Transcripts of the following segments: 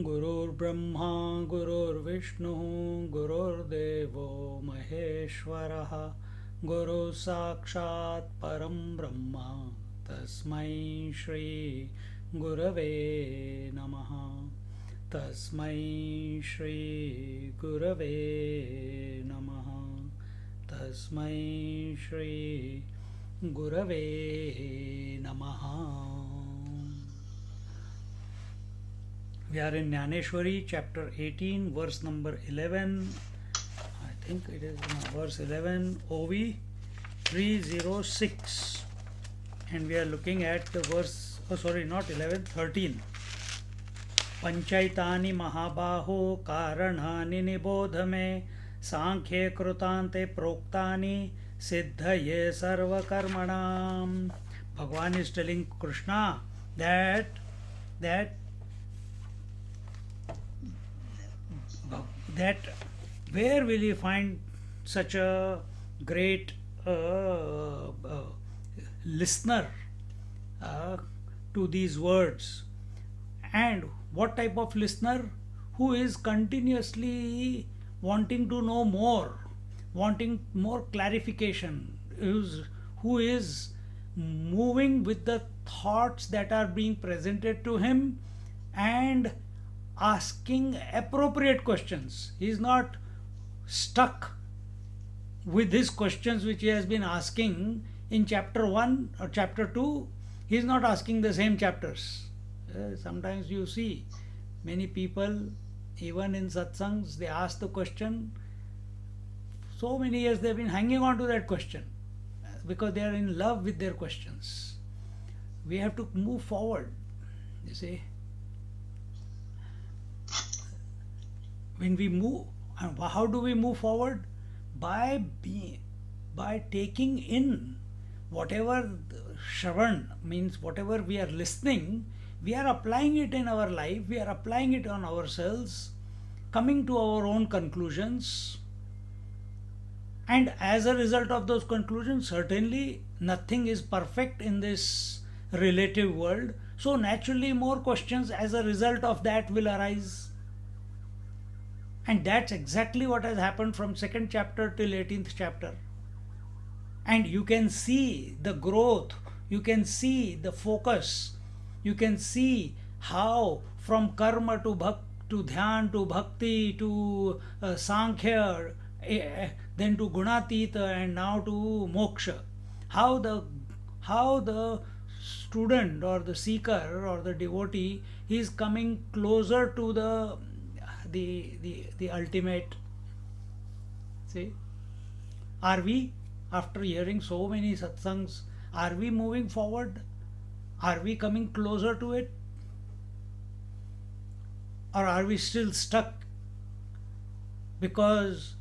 गुरुर्ब्रह्मा गुरुर्विष्णु गुरुर्देवो महेश्वरः गुरु साक्षात् परं ब्रह्म तस्मै श्री गुरवे नमः तस्मै श्री गुरवे नमः तस्मै श्री गुरवे नमः. We are in Jnaneshwari, chapter 18, verse number 11. I think it is verse 11, OV 306. And we are looking at the verse, not 11, 13. Panchaitani Mahabaho Karanani Nibodhame Sankhye Krutante Proktani Siddhaye Sarva Karmanam. Bhagavan is telling Krishna that where will you find such a great listener to these words, and what type of listener? Who is continuously wanting to know more, wanting more clarification, who is moving with the thoughts that are being presented to him and asking appropriate questions. He is not stuck with his questions which he has been asking in chapter 1 or chapter 2. He is not asking the same chapters. Sometimes you see many people, even in satsangs, they ask the question. So many years they have been hanging on to that question because they are in love with their questions. We have to move forward, you see. When we move, how do we move forward? By taking in whatever Shravan means, whatever we are listening, we are applying it in our life, we are applying it on ourselves, coming to our own conclusions. And as a result of those conclusions, certainly nothing is perfect in this relative world. So naturally more questions as a result of that will arise. And that's exactly what has happened from 2nd chapter till 18th chapter. And you can see the growth, you can see the focus, you can see how from karma to dhyan to bhakti to sankhya, then to gunatita, and now to moksha. How the student or the seeker or the devotee is coming closer to the ultimate. See, are we, after hearing so many satsangs, are we moving forward? Are we coming closer to it? Or are we still stuck because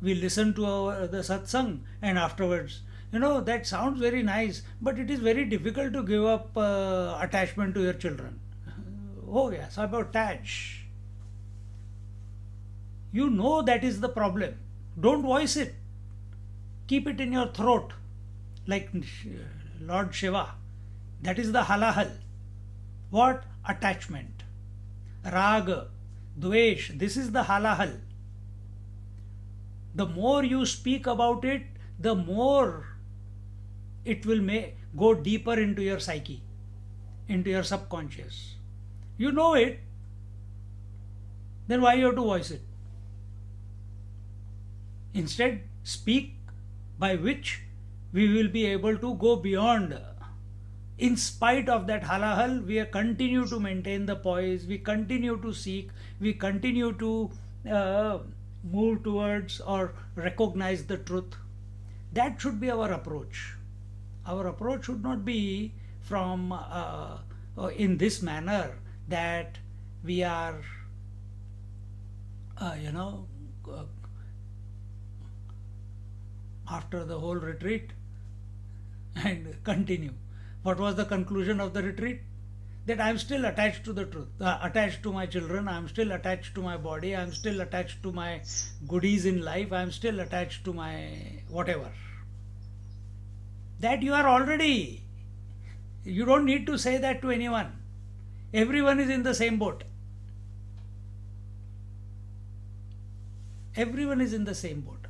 we listen to the satsang and afterwards, that sounds very nice, but it is very difficult to give up attachment to your children. Oh yeah, sabotage. You know that is the problem. Don't voice it. Keep it in your throat, like Lord Shiva. That is the halahal. What? Attachment. Raga, dvesh. This is the halahal. The more you speak about it, the more it will go deeper into your psyche, into your subconscious. You know it. Then why you have to voice it? Instead, speak by which we will be able to go beyond. In spite of that halahal, we continue to maintain the poise, we continue to seek, we continue to move towards or recognize the truth. That should be our approach. Our approach should not be from in this manner that we are, uh, you know, uh, after the whole retreat and continue. What was the conclusion of the retreat? That I am still attached to the truth, attached to my children, I am still attached to my body, I am still attached to my goodies in life, I am still attached to my whatever. That you are already. You don't need to say that to anyone. Everyone is in the same boat. Everyone is in the same boat.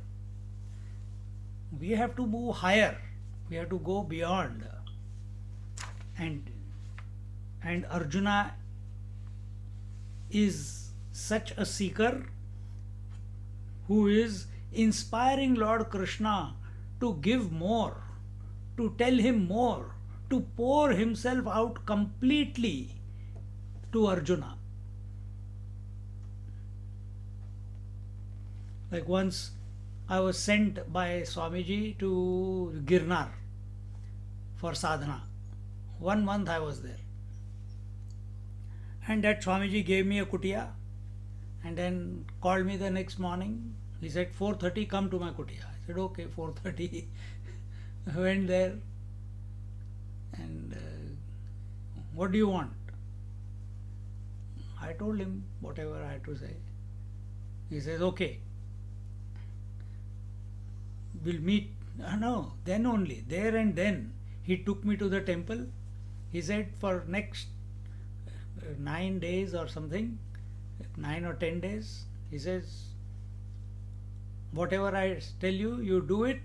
We have to move higher. We have to go beyond. And Arjuna is such a seeker who is inspiring Lord Krishna to give more, to tell him more, to pour himself out completely to Arjuna. Like once I was sent by Swamiji to Girnar for sadhana. 1 month I was there. And that Swamiji gave me a kutia and then called me the next morning. He said, 4:30 come to my kutia. I said, okay, 4:30. I went there and what do you want? I told him whatever I had to say. He says, okay, we'll meet. No, then only, there and then he took me to the temple. He said for next 9 days or something, 9 or 10 days, he says, whatever I tell you, you do it,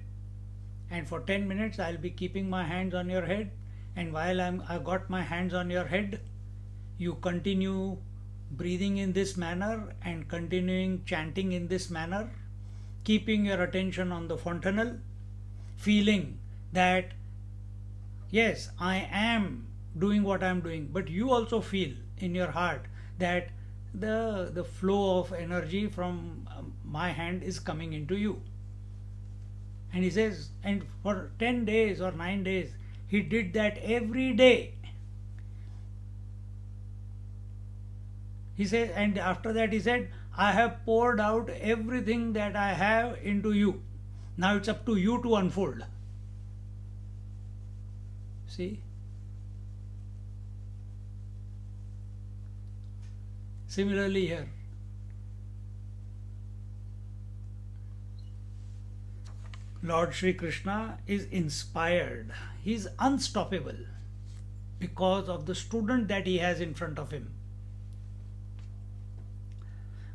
and for 10 minutes I'll be keeping my hands on your head, and while I've got my hands on your head, you continue breathing in this manner and continuing chanting in this manner, keeping your attention on the fontanel, feeling that yes, I am doing what I am doing, but you also feel in your heart that the flow of energy from my hand is coming into you. And he says, and for 10 days or 9 days, he did that every day. He said, and after that he said, I have poured out everything that I have into you. Now it's up to you to unfold. See? Similarly here. Lord Sri Krishna is inspired. He is unstoppable because of the student that he has in front of him.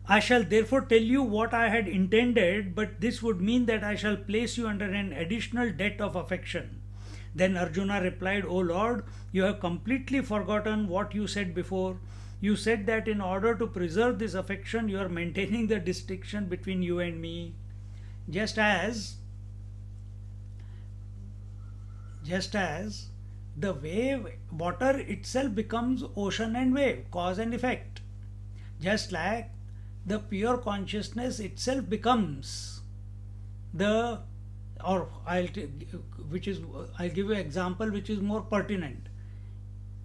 I shall therefore tell you what I had intended, but this would mean that I shall place you under an additional debt of affection. Then Arjuna replied, O Lord, you have completely forgotten what you said before. You said that in order to preserve this affection, you are maintaining the distinction between you and me. Just as the wave, water itself becomes ocean and wave, cause and effect. Just like the pure consciousness itself becomes the, or I'll give you an example which is more pertinent.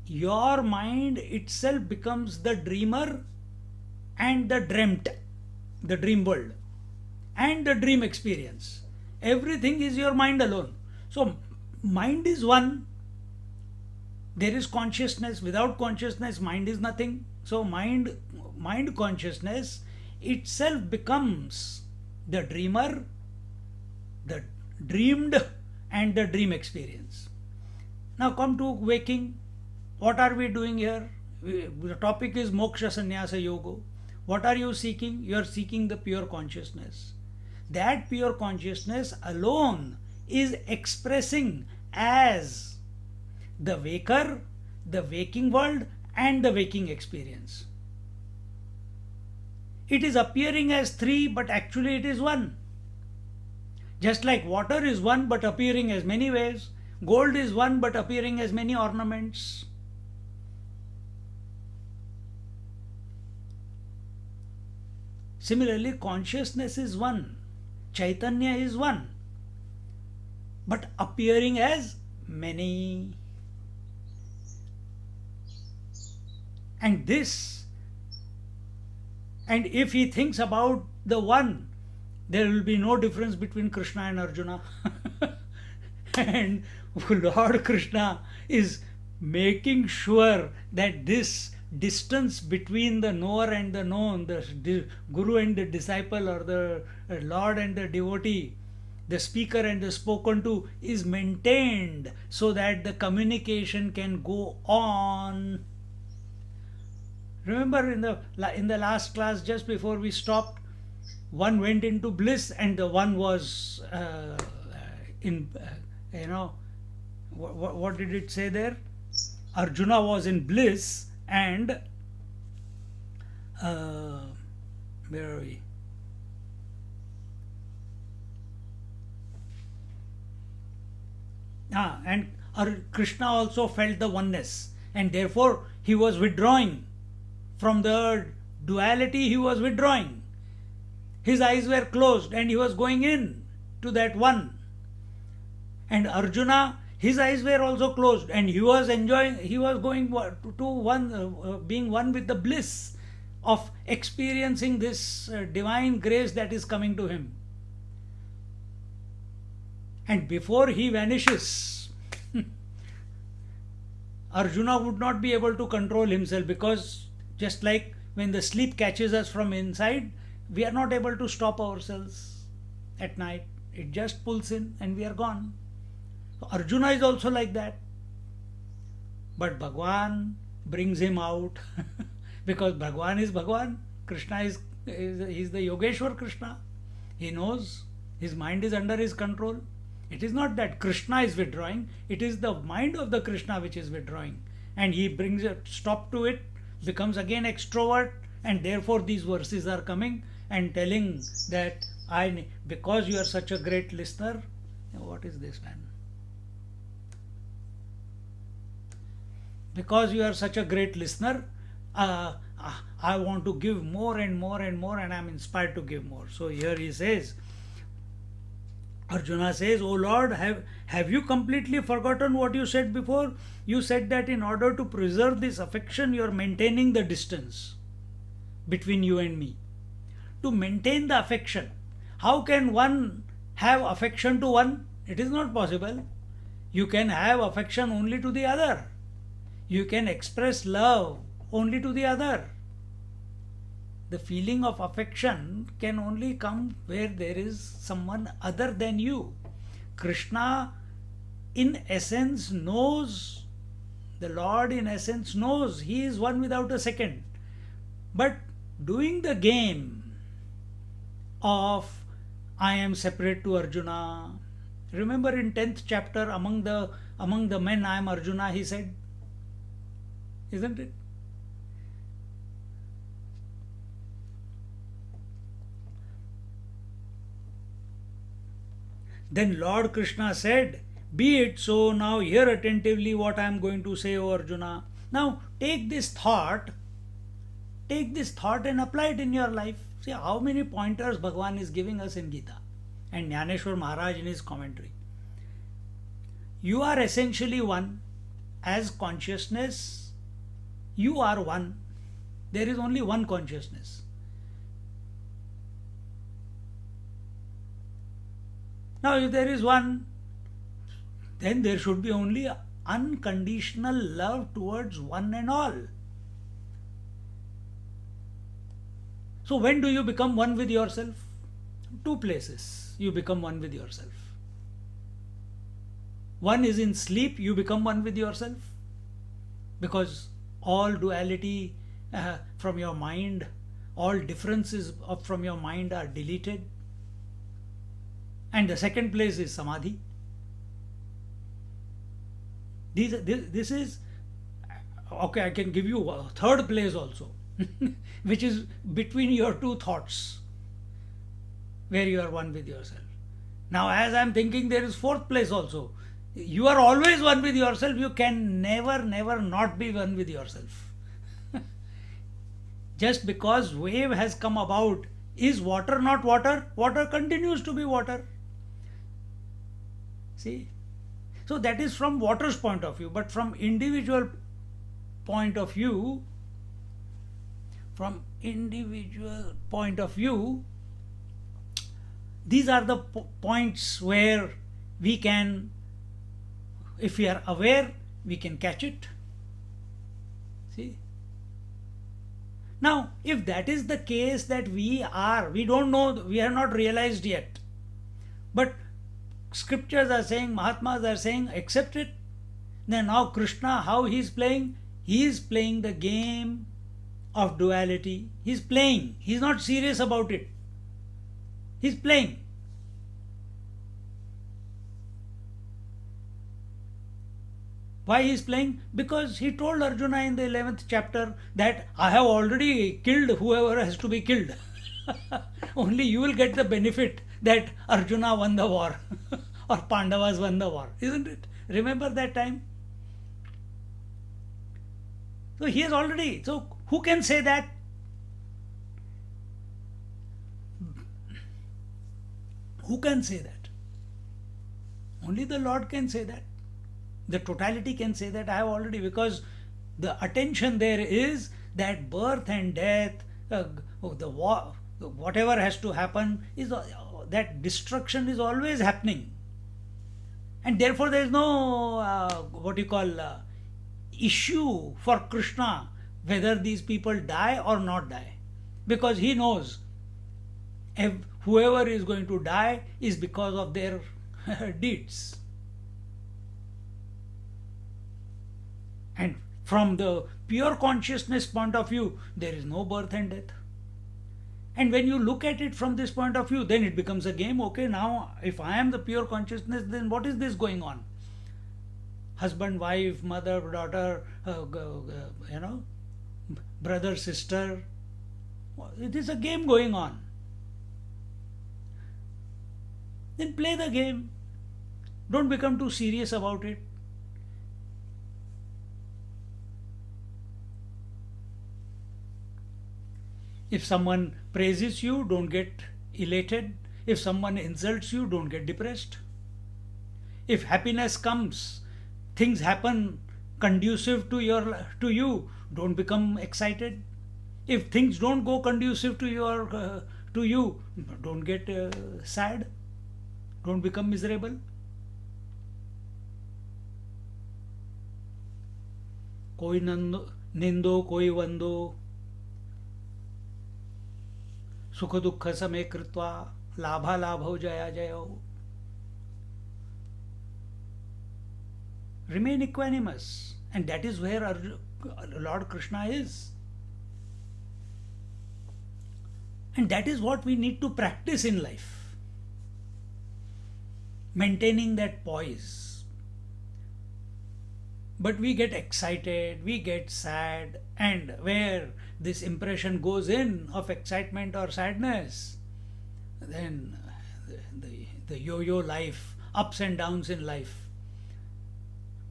Your mind itself becomes the dreamer and the dreamt, the dream world, and the dream experience. Everything is your mind alone. So mind is one. There is consciousness. Without consciousness, mind is nothing. So mind consciousness itself becomes the dreamer, the dreamed, and the dream experience. Now come to waking. What are we doing here? The topic is Moksha Sannyasa Yoga. What are you seeking? You are seeking the pure consciousness. That pure consciousness alone is expressing as the waker, the waking world, and the waking experience. It is appearing as three, but actually it is one. Just like water is one but appearing as many waves, gold is one but appearing as many ornaments. Similarly, consciousness is one, Chaitanya is one, but appearing as many. And this, and if he thinks about the one, there will be no difference between Krishna and Arjuna. And Lord Krishna is making sure that this distance between the knower and the known, the guru and the disciple, or the Lord and the devotee, the speaker and the spoken to, is maintained so that the communication can go on. Remember in the last class, just before we stopped, one went into bliss and the one was in what did it say there? Arjuna was in bliss and where are we? And Krishna also felt the oneness, and therefore he was withdrawing from the duality. He was withdrawing. His eyes were closed and he was going in to that one. And Arjuna, his eyes were also closed and he was enjoying, he was going to one, being one with the bliss of experiencing this divine grace that is coming to him. And before he vanishes, Arjuna would not be able to control himself, because just like when the sleep catches us from inside, we are not able to stop ourselves at night. It just pulls in and we are gone. So Arjuna is also like that. But Bhagwan brings him out because Bhagwan is Bhagwan. Krishna is the Yogeshwar Krishna. He knows, his mind is under his control. It is not that Krishna is withdrawing, it is the mind of the Krishna which is withdrawing. And he brings a stop to it, becomes again extrovert, and therefore these verses are coming and telling that because you are such a great listener. What is this, man? Because you are such a great listener, I want to give more and more and more, and I am inspired to give more. So here he says, Arjuna says, "O Lord, have you completely forgotten what you said before? You said that in order to preserve this affection, you are maintaining the distance between you and me. To maintain the affection, how can one have affection to one? It is not possible. You can have affection only to the other. You can express love only to the other. The feeling of affection can only come where there is someone other than you. Krishna in essence knows, the Lord in essence knows, he is one without a second. But doing the game of I am separate to Arjuna. Remember in 10th chapter, among the men I am Arjuna, he said, isn't it? Then Lord Krishna said, "Be it so, now hear attentively what I am going to say, O Arjuna." Now take this thought and apply it in your life. See how many pointers Bhagwan is giving us in Gita, and Jnaneshwar Maharaj in his commentary. You are essentially one. As consciousness, you are one. There is only one consciousness. Now, if there is one, then there should be only unconditional love towards one and all. So, when do you become one with yourself? Two places you become one with yourself. One is in sleep, you become one with yourself, because all duality from your mind, all differences from your mind are deleted. And the second place is samadhi. This is, okay, I can give you a third place also, which is between your two thoughts, where you are one with yourself. Now, as I am thinking, there is fourth place also. You are always one with yourself. You can never not be one with yourself. Just because wave has come about, is water not water? Water continues to be water. See? So that is from water's point of view, but from individual point of view, from individual point of view, these are the points where we can, if we are aware, we can catch it. See? Now, if that is the case, that we don't know, we have not realized yet, but scriptures are saying, Mahatmas are saying, accept it. Then now Krishna, how he is playing? He is playing the game of duality. He is playing. He is not serious about it. He is playing. Why he is playing? Because he told Arjuna in the 11th chapter that I have already killed whoever has to be killed. Only you will get the benefit that Arjuna won the war or Pandavas won the war, isn't it? Remember that time? So he has already, so who can say that? Who can say that? Only the Lord can say that. The totality can say that I have already, because the attention there is that birth and death, the war, whatever has to happen, is that destruction is always happening. And therefore there is no issue for Krishna whether these people die or not die, because he knows if whoever is going to die is because of their deeds. And from the pure consciousness point of view, there is no birth and death. And when you look at it from this point of view, then it becomes a game. Okay, now if I am the pure consciousness, then what is this going on? Husband, wife, mother, daughter, brother, sister. It is a game going on. Then play the game. Don't become too serious about it. If someone praises you, don't get elated. If someone insults you, don't get depressed. If happiness comes, things happen conducive to you, don't become excited. If things don't go conducive to you, don't get sad. Don't become miserable. कोई निंदो कोई वंदो सुख दुख समय कृत्वा लाभा लाभो जया जयो. Remain equanimous, and that is where Lord Krishna is. And that is what we need to practice in life. Maintaining that poise. But we get excited, we get sad, and where this impression goes in of excitement or sadness, then the yo-yo life, ups and downs in life.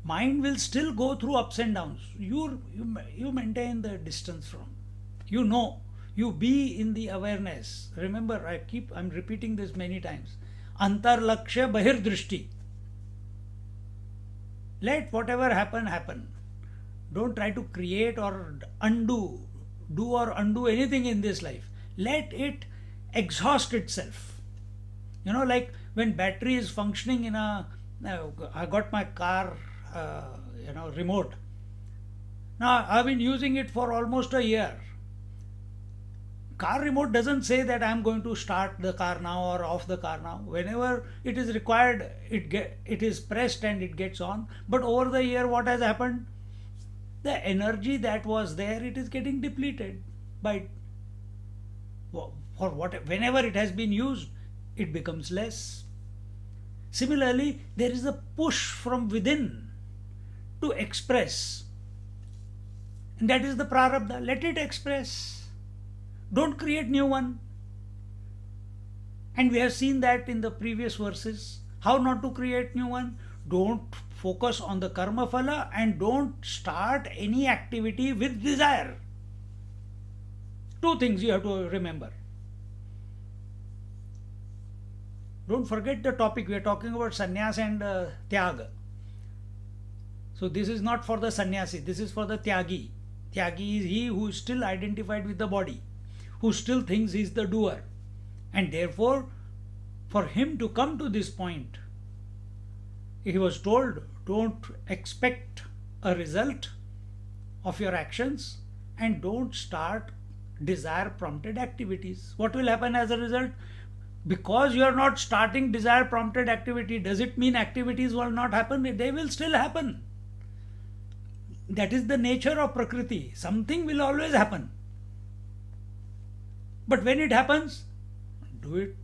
Mind will still go through ups and downs. You maintain the distance from. You be in the awareness. Remember, I'm repeating this many times. Antar lakshya bahir drishti. Let whatever happen, happen. Don't try to create or do or undo anything in this life. Let it exhaust itself. Like when battery is functioning in I got my car, remote. Now, I've been using it for almost a year. Car remote doesn't say that I'm going to start the car now or off the car now. Whenever it is required, it is pressed and it gets on. But over the year, what has happened? The energy that was there, it is getting depleted whenever it has been used, it becomes less. Similarly, there is a push from within to express, and that is the prarabdha. Let it express. Don't create new one. And we have seen that in the previous verses. How not to create new one? Don't focus on the karma phala and don't start any activity with desire. Two things you have to remember. Don't forget the topic. We are talking about sannyas and tyaga. So this is not for the sannyasi, this is for the tyagi. Tyagi is he who is still identified with the body, who still thinks he is the doer. And therefore, for him to come to this point, he was told, don't expect a result of your actions and don't start desire prompted activities. What will happen as a result? Because you are not starting desire prompted activity, does it mean activities will not happen? They will still happen. That is the nature of Prakriti. Something will always happen. But when it happens, do it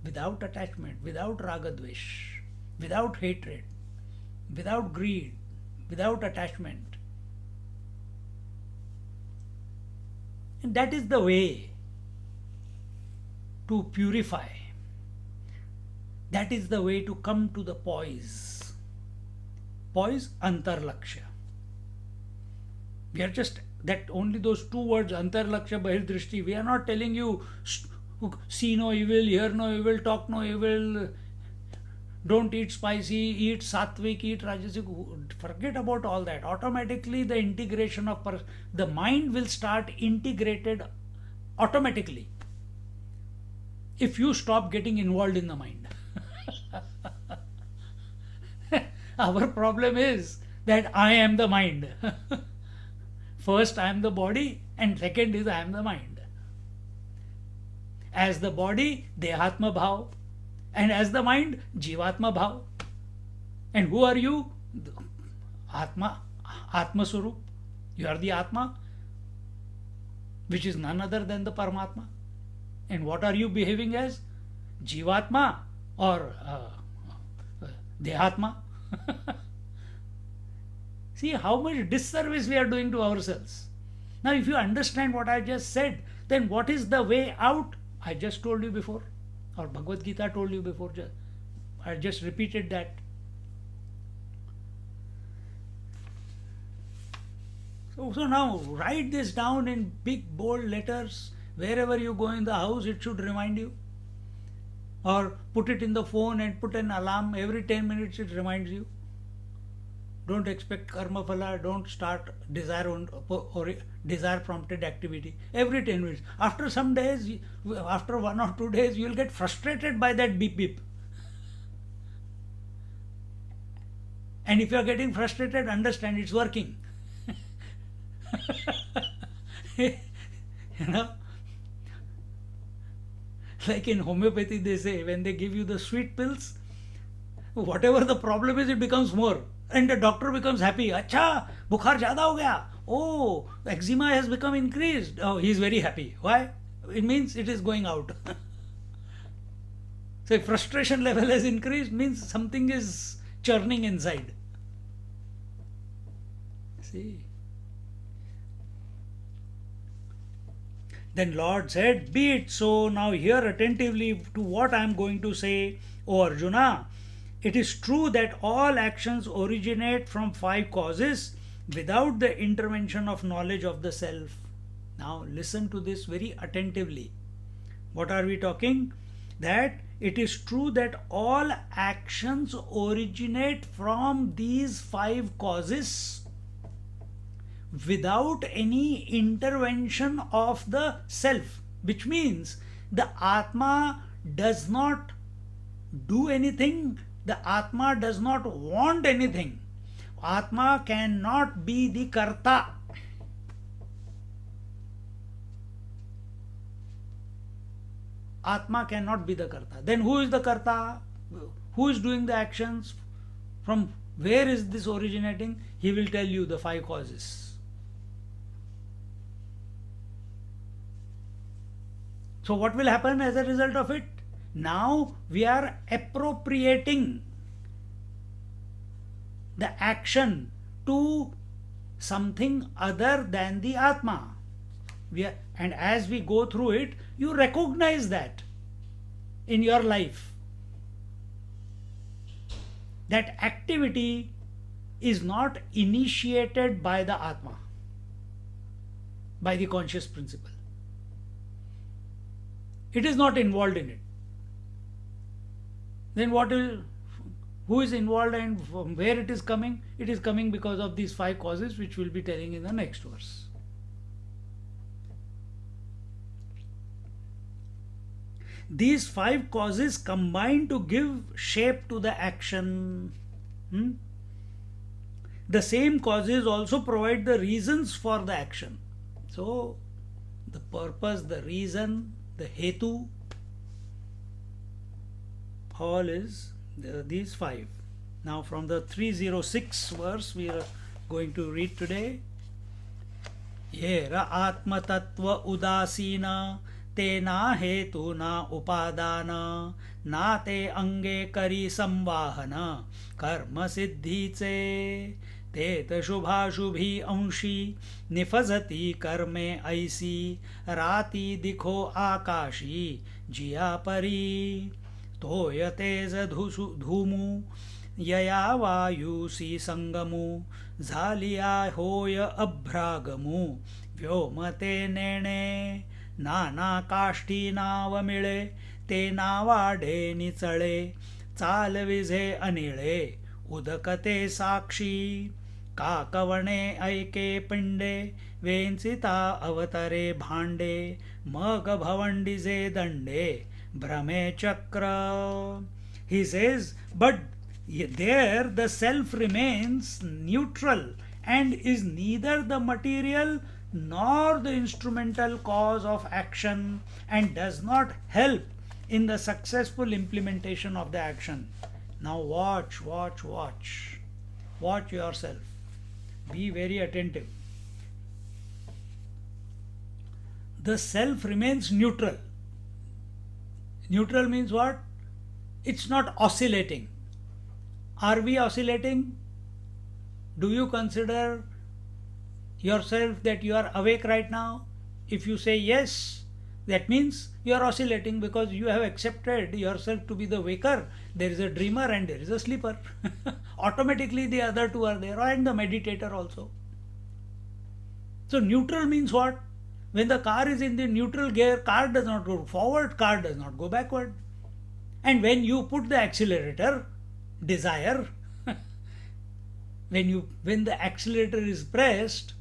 without attachment, without ragadvesh, without hatred, without greed, without attachment. And that is the way to purify. That is the way to come to the poise. Poise, antarlakshya. We are just that only those two words, antarlakshya, bahirdrishti. We are not telling you see no evil, hear no evil, talk no evil, don't eat spicy, eat sattvic, eat rajasic. Forget about all that. Automatically the integration of the mind will start integrated automatically if you stop getting involved in the mind. Our problem is that I am the mind. First I am the body and second is I am the mind. As the body, Dehatma Bhav, and as the mind, Jivatma Bhav. And who are you? Atma, Atma Swarup. You are the Atma, which is none other than the Paramatma. And what are you behaving as? Jivatma or Dehatma? See how much disservice we are doing to ourselves. Now, if you understand what I just said, then what is the way out? I just told you before, or Bhagavad Gita told you before. I just repeated that. So now write this down in big bold letters. Wherever you go in the house, it should remind you. Or put it in the phone and put an alarm. Every 10 minutes it reminds you. Don't expect karma phala. Don't start desire prompted activity. Every 10 minutes. After some days, after 1 or 2 days, you will get frustrated by that beep beep. And if you are getting frustrated, understand it's working. You know, like in homeopathy, they say when they give you the sweet pills, whatever the problem is, it becomes more. And the doctor becomes happy. Acha, bukhar zyada ho gaya. Oh, eczema has become increased. Oh, he is very happy. Why? It means it is going out. So if frustration level has increased, means something is churning inside. See. Then Lord said, be it so. Now hear attentively to what I am going to say, O Arjuna. It is true that all actions originate from 5 causes without the intervention of knowledge of the self. Now listen to this very attentively. What are we talking? That it is true that all actions originate from these 5 causes without any intervention of the self, which means the Atma does not do anything, the Atma does not want anything. Atma cannot be the Karta. Atma cannot be the Karta. Then who is the Karta? Who is doing the actions? From where is this originating? He will tell you the 5 causes. So what will happen as a result of it? Now we are appropriating the action to something other than the Atma. And as we go through it, you recognize that in your life. That activity is not initiated by the Atma, by the conscious principle. It is not involved in it. Then who is involved and from where it is coming? It is coming because of these five causes, which we'll be telling in the next verse. These five causes combine to give shape to the action. Hmm? The same causes also provide the reasons for the action. So, the purpose, the reason, the hetu, all is these five. Now, from the 306 verse we are going to read today. येर आत्मतत्व उदासीन ते ना हेतु ना उपादान ना ते अंगे करी संवाहन कर्म सिद्धीचे तेत शुभाशुभी अंशी निफजती कर्मे ऐसी राती दिखो आकाशी जिया परी तोय तेज धूमू यया वायुसी संगमू झालिया होय अभ्रागमू व्योमते नेणे नाना काष्टी नाव मिळे ते नावाडे निचळे चालविझे अनिळे उदकते साक्षी काकवणे ऐके पिंडे वेंचिता अवतरे भांडे मग भवंडीजे दंडे भ्रमे चक्र. He says, but there the self remains neutral and is neither the material nor the instrumental cause of action and does not help in the successful implementation of the action. Now watch, watch, watch. Watch yourself. Be very attentive. The self remains neutral. Neutral means what? It's not oscillating. Are we oscillating? Do you consider yourself that you are awake right now? If you say yes, that means you are oscillating because you have accepted yourself to be the waker. There is a dreamer and there is a sleeper. Automatically the other two are there, and the meditator also. So neutral means what? When the car is in the neutral gear, car does not go forward, car does not go backward. And when you put the accelerator, desire, when the accelerator is pressed,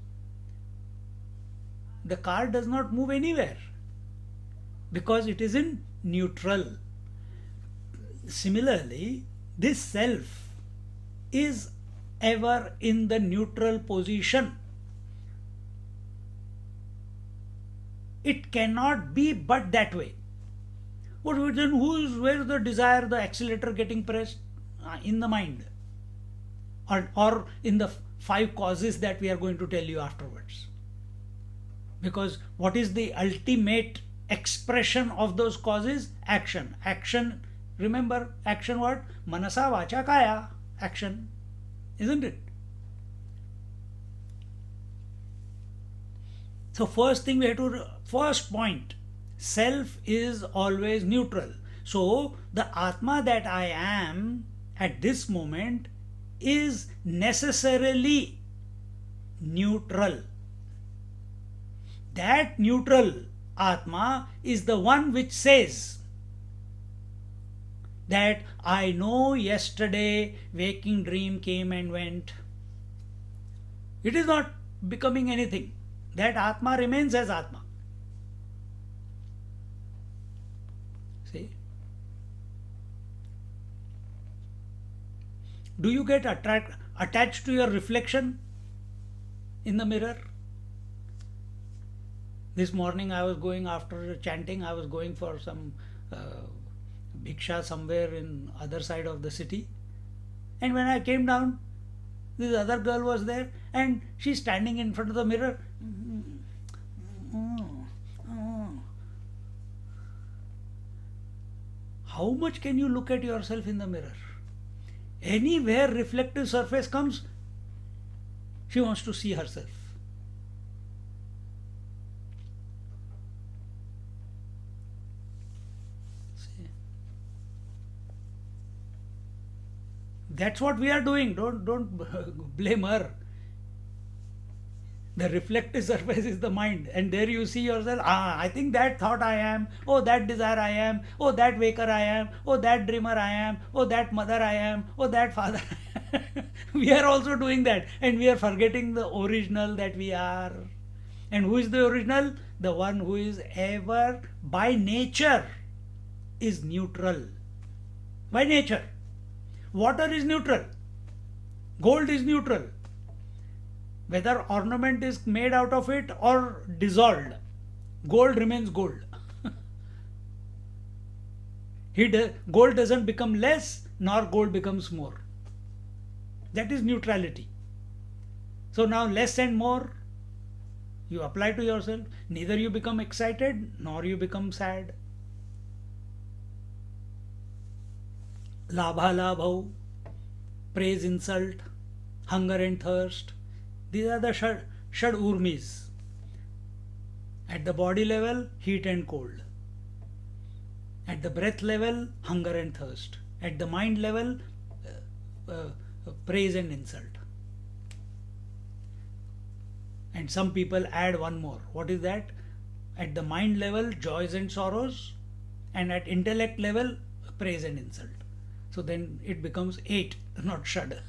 the car does not move anywhere because it is in neutral. Similarly, this self is ever in the neutral position. It cannot be but that way. What then? Where is the desire, the accelerator getting pressed? In the mind, or in the five causes that we are going to tell you afterwards. Because what is the ultimate expression of those causes? Action. Action. Remember, action what? Manasa vacha kaya. Action, isn't it? So first thing we have to, first point, self is always neutral. So the Atma that I am at this moment is necessarily neutral. That neutral Atma is the one which says that I know yesterday waking dream came and went. It is not becoming anything. That Atma remains as Atma. See? Do you get attached to your reflection in the mirror? This morning I was going, after chanting, I was going for some bhiksha somewhere in other side of the city. And when I came down, this other girl was there and she's standing in front of the mirror. How much can you look at yourself in the mirror? Anywhere reflective surface comes, she wants to see herself. See? That's what we are doing. Don't blame her. The reflective surface is the mind, and there you see yourself. Ah, I think that thought I am. Oh, that desire I am. Oh, that waker I am. Oh, that dreamer I am. Oh, that mother I am. Oh, that father. We are also doing that, and we are forgetting the original that we are. And who is the original? The one who is ever by nature is neutral. By nature. Water is neutral. Gold is neutral. Whether ornament is made out of it or dissolved, gold remains gold. Gold doesn't become less, nor gold becomes more. That is neutrality. So now less and more you apply to yourself. Neither you become excited nor you become sad. Labha labho, praise, insult, hunger and thirst. These are the shad urmis. At the body level, heat and cold. At the breath level, hunger and thirst. At the mind level, praise and insult. And some people add one more. What is that? At the mind level, joys and sorrows. And at intellect level, praise and insult. So then it becomes 8, not shad.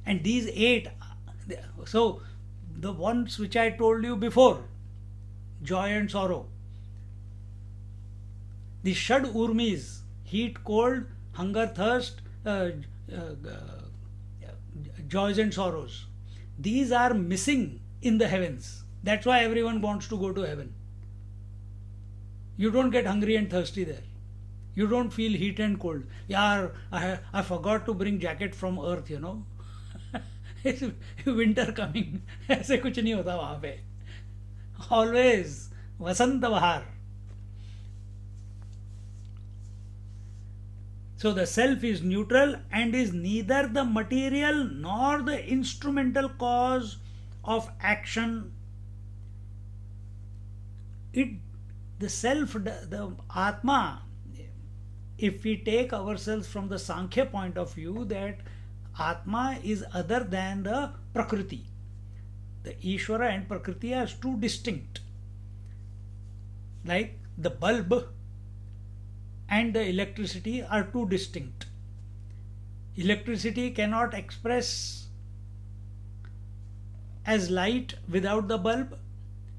And these 8, so the ones which I told you before, joy and sorrow, the shad urmis, heat, cold, hunger, thirst, joys and sorrows, these are missing in the heavens. That's why everyone wants to go to heaven. You don't get hungry and thirsty there. You don't feel heat and cold. Yeah, I forgot to bring jacket from earth, you know. It's winter coming. ऐसे कुछ नहीं होता वहाँ पे. Always वसंत बहार. So the self is neutral and is neither the material nor the instrumental cause of action. The self, the Atma, if we take ourselves from the Sankhya point of view, that Atma is other than the Prakriti. The Ishvara and Prakriti are two distinct. Like the bulb and the electricity are two distinct. Electricity cannot express as light without the bulb,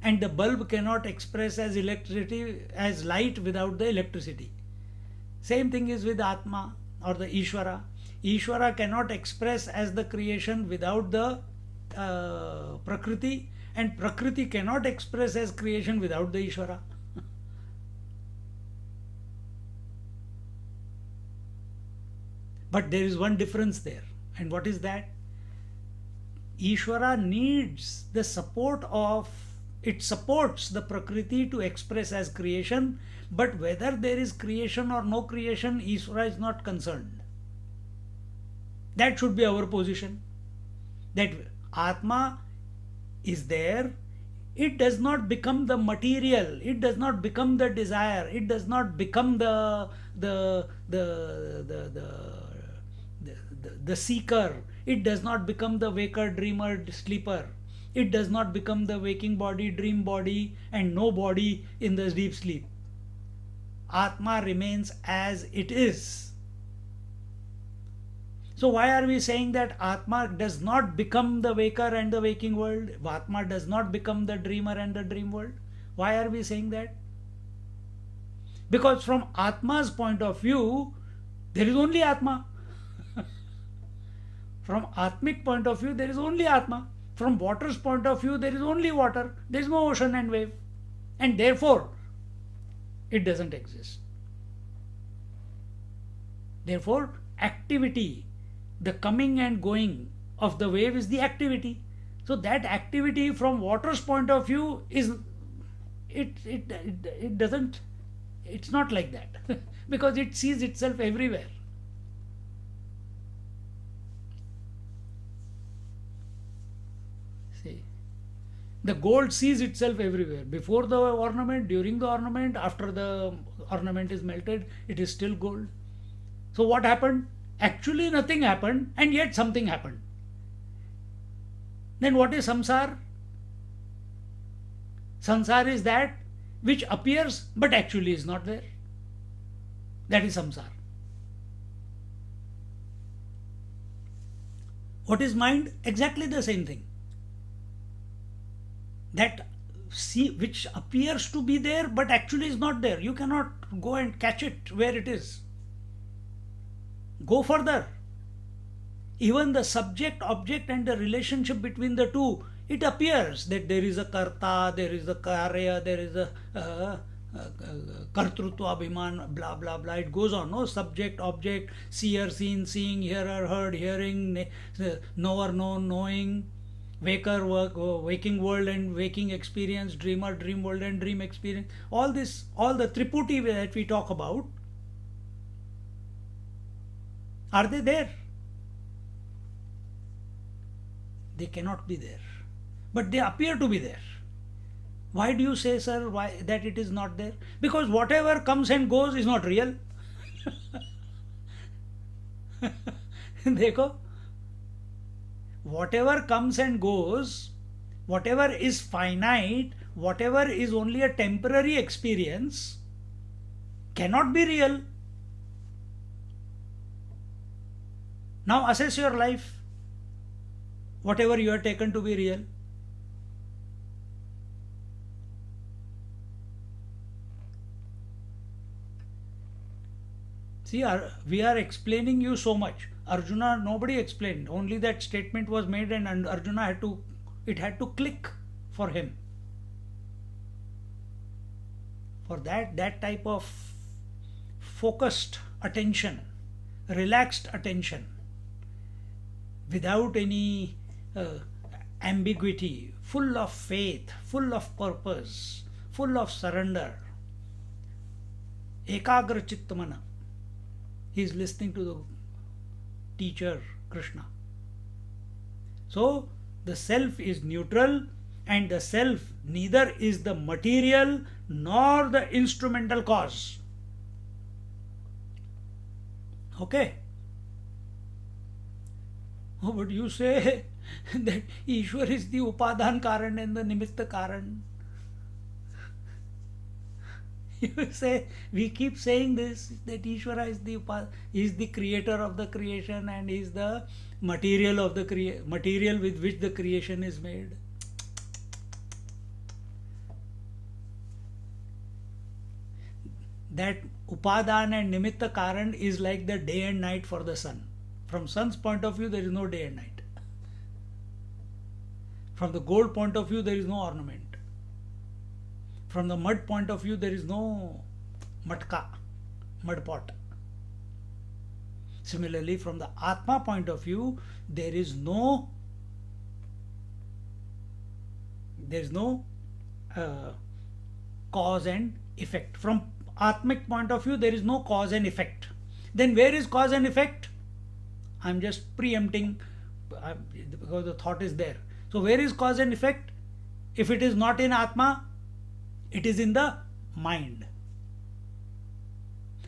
and the bulb cannot express as electricity as light without the electricity. Same thing is with Atma or the Ishvara. Ishvara cannot express as the creation without the Prakriti, and Prakriti cannot express as creation without the Ishvara. But there is one difference there. And what is that? Ishvara needs the support of, it supports the Prakriti to express as creation, but whether there is creation or no creation, Ishvara is not concerned. That should be our position. That Atma is there. It does not become the material. It does not become the desire. It does not become the seeker. It does not become the waker, dreamer, sleeper. It does not become the waking body, dream body, and no body in the deep sleep. Atma remains as it is. So why are we saying that Atma does not become the waker and the waking world? Atma does not become the dreamer and the dream world? Why are we saying that? Because from Atma's point of view, there is only Atma. From Atmic point of view, there is only Atma. From water's point of view, there is only water. There is no ocean and wave. And therefore, it doesn't exist. Therefore, activity, the coming and going of the wave is the activity. So that activity from water's point of view is, it doesn't, it's not like that. Because it sees itself everywhere. See, the gold sees itself everywhere. Before the ornament, during the ornament, after the ornament is melted, it is still gold. So what happened? Actually nothing happened, and yet something happened. Then what is samsara? Samsara is that which appears but actually is not there. That is samsara. What is mind? Exactly the same thing. That see which appears to be there but actually is not there. You cannot go and catch it where it is. Go further. Even the subject, object, and the relationship between the two, it appears that there is a karta, there is a karya, there is a kartrutva abhiman, blah blah blah. It goes on. No subject, object, seer, seen, seeing, hearer, heard, hearing, knower, known, knowing, waker, waking world and waking experience, dreamer, dream world and dream experience. All this, all the triputi that we talk about, are they there? They cannot be there, but they appear to be there. Why do you say, sir, why that it is not there? Because whatever comes and goes is not real. देखो, whatever comes and goes, whatever is finite, whatever is only a temporary experience, cannot be real. Now assess your life. Whatever you have taken to be real. See, we are explaining you so much. Arjuna, nobody explained. Only that statement was made, and Arjuna it had to click for him. For that type of focused attention, relaxed attention, without any ambiguity, full of faith, full of purpose, full of surrender. Ekagra Chittamana. He is listening to the teacher Krishna. So the self is neutral, and the self neither is the material nor the instrumental cause. Okay? Oh, but you say that Ishwar is the Upadhan Karan and the Nimitta Karan. You say, we keep saying this, that Ishvara is the creator of the creation and is the material of the material with which the creation is made. That Upadhan and Nimitta Karan is like the day and night for the sun. From sun's point of view, there is no day and night. From the gold point of view, there is no ornament. From the mud point of view, there is no matka, mud pot. Similarly, from the Atma point of view, there is no cause and effect. From Atmic point of view, there is no cause and effect. Then where is cause and effect? I am just preempting because the thought is there. So where is cause and effect? If it is not in Atma, it is in the mind.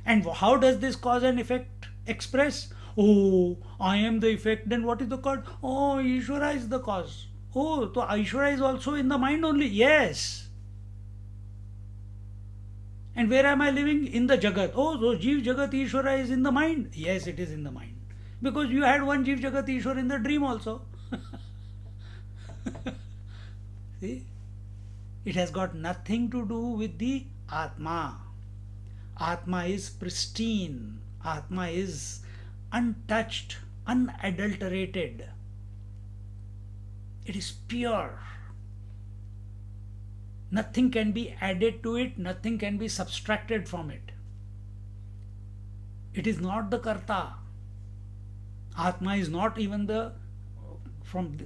And how does this cause and effect express? Oh, I am the effect. Then what is the cause? Oh, Ishvara is the cause. Oh, so Ishvara is also in the mind only. Yes. And where am I living? In the Jagat. Oh, so Jeev Jagat Ishvara is in the mind. Yes, it is in the mind. Because you had one Jeev Jagat Ishvara in the dream also. See? It has got nothing to do with the Atma. Atma is pristine. Atma is untouched, unadulterated. It is pure. Nothing can be added to it, nothing can be subtracted from it. It is not the Karta. Atma is not even the, from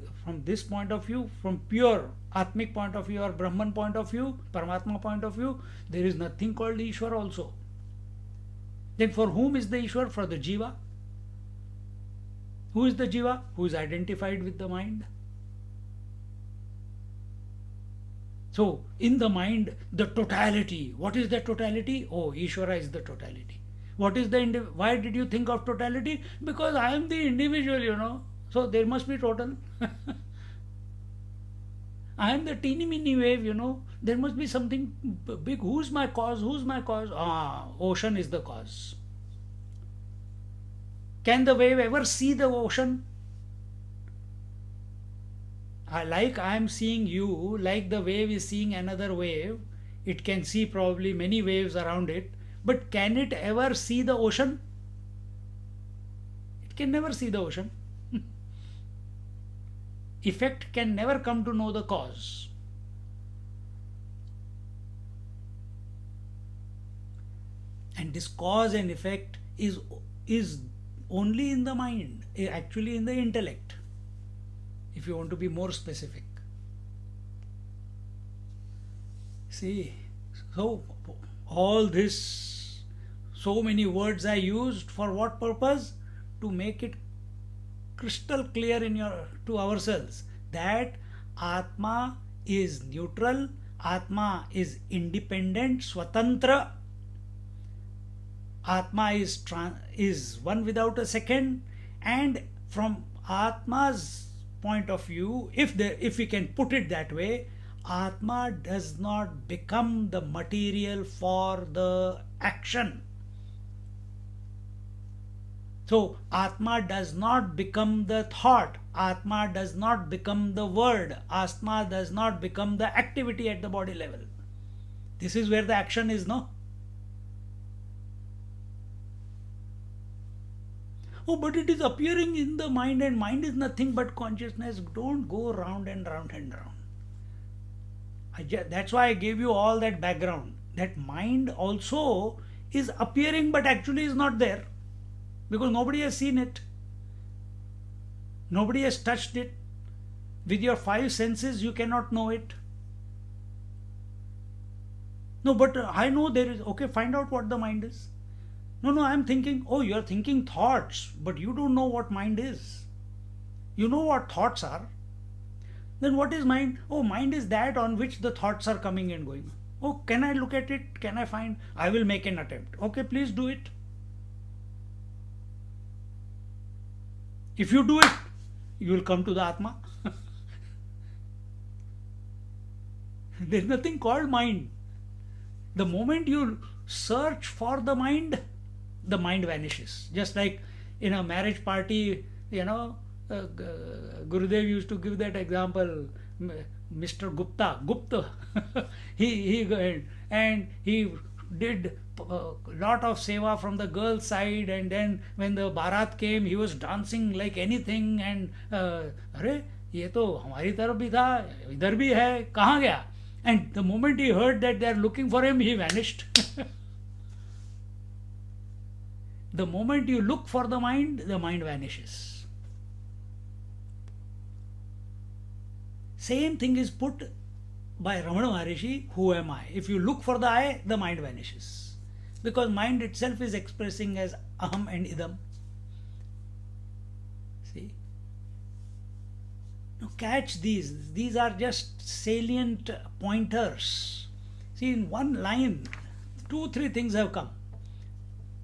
this point of view, from pure Atmic point of view or Brahman point of view, Paramatma point of view, there is nothing called Ishwar also. Then for whom is the Ishwar? For the Jiva. Who is the Jiva? Who is identified with the mind. So in the mind, the totality. What is the totality? Oh, Ishvara is the totality. What is the why did you think of totality? Because I am the individual, So there must be total. I am the teeny mini wave, There must be something big. Who's my cause? Who's my cause? Ah, ocean is the cause. Can the wave ever see the ocean? I am seeing you, like the wave is seeing another wave. It can see probably many waves around it, but can it ever see the ocean? It can never see the ocean. Effect can never come to know the cause. And this cause and effect is only in the mind, actually in the intellect, if you want to be more specific. See, so all this, so many words I used, for what purpose? To make it crystal clear to ourselves that Atma is neutral, Atma is independent, Swatantra. Atma is one without a second, and from Atma's point of view, if we can put it that way, Atma does not become the material for the action. So Atma does not become the thought, Atma does not become the word, Atma does not become the activity at the body level. This is where the action is, no? Oh, but it is appearing in the mind, and mind is nothing but consciousness. Don't go round and round and round. That's why I gave you all that background. That mind also is appearing but actually is not there, because nobody has seen it. Nobody has touched it. With your five senses, you cannot know it. No, but I know there is. Okay, find out what the mind is. No, I'm thinking, oh, you're thinking thoughts, but you don't know what mind is. You know what thoughts are. Then what is mind? Oh, mind is that on which the thoughts are coming and going. Oh, can I look at it? Can I find? I will make an attempt. Okay, please do it. If you do it, you will come to the Atma. There's nothing called mind. The moment you search for the mind vanishes. Just like in a marriage party, Gurudev used to give that example. Mr. Gupta, he did a lot of seva from the girl's side, and then when the Bharat came, he was dancing like anything, and अरे ये तो हमारी तरफ भी था, इधर भी है, कहाँ गया? And the moment he heard that they are looking for him, he vanished. The moment you look for the mind vanishes. Same thing is put by Ramana Maharishi, who am I? If you look for the I, the mind vanishes. Because mind itself is expressing as aham and idam. See? Now catch these. These are just salient pointers. See, in one line, 2-3 things have come.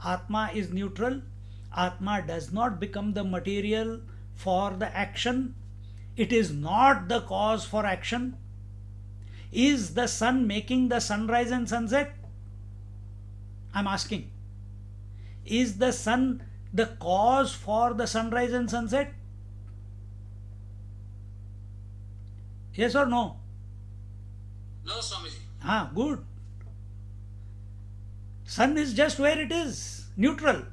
Atma is neutral. Atma does not become the material for the action. It is not the cause for action. Is the sun making the sunrise and sunset? I'm asking. Is the sun the cause for the sunrise and sunset? Yes or no? No, Swamiji. Good. Sun is just where it is, neutral.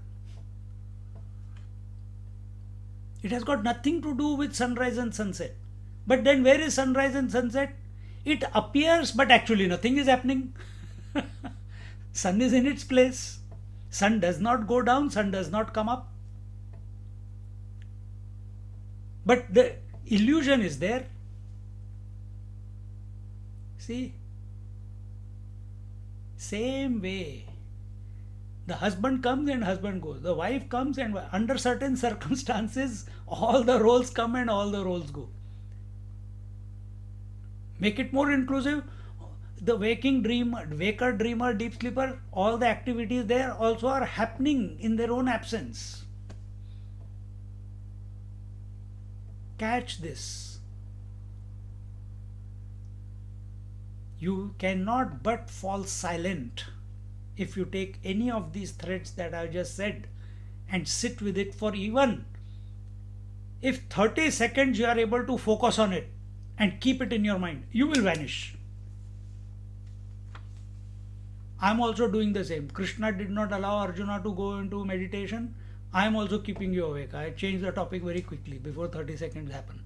It has got nothing to do with sunrise and sunset. But then where is sunrise and sunset? It appears, but actually nothing is happening. Sun is in its place. Sun does not go down, sun does not come up. But the illusion is there. See? Same way. The husband comes and husband goes. The wife comes, and under certain circumstances, all the roles come and all the roles go. Make it more inclusive. The waker, dreamer, deep sleeper, all the activities there also are happening in their own absence. Catch this. You cannot but fall silent if you take any of these threads that I just said and sit with it for even if 30 seconds you are able to focus on it and keep it in your mind, you will vanish. I'm also doing the same. Krishna did not allow Arjuna to go into meditation. I'm also keeping you awake. I changed the topic very quickly before 30 seconds happen.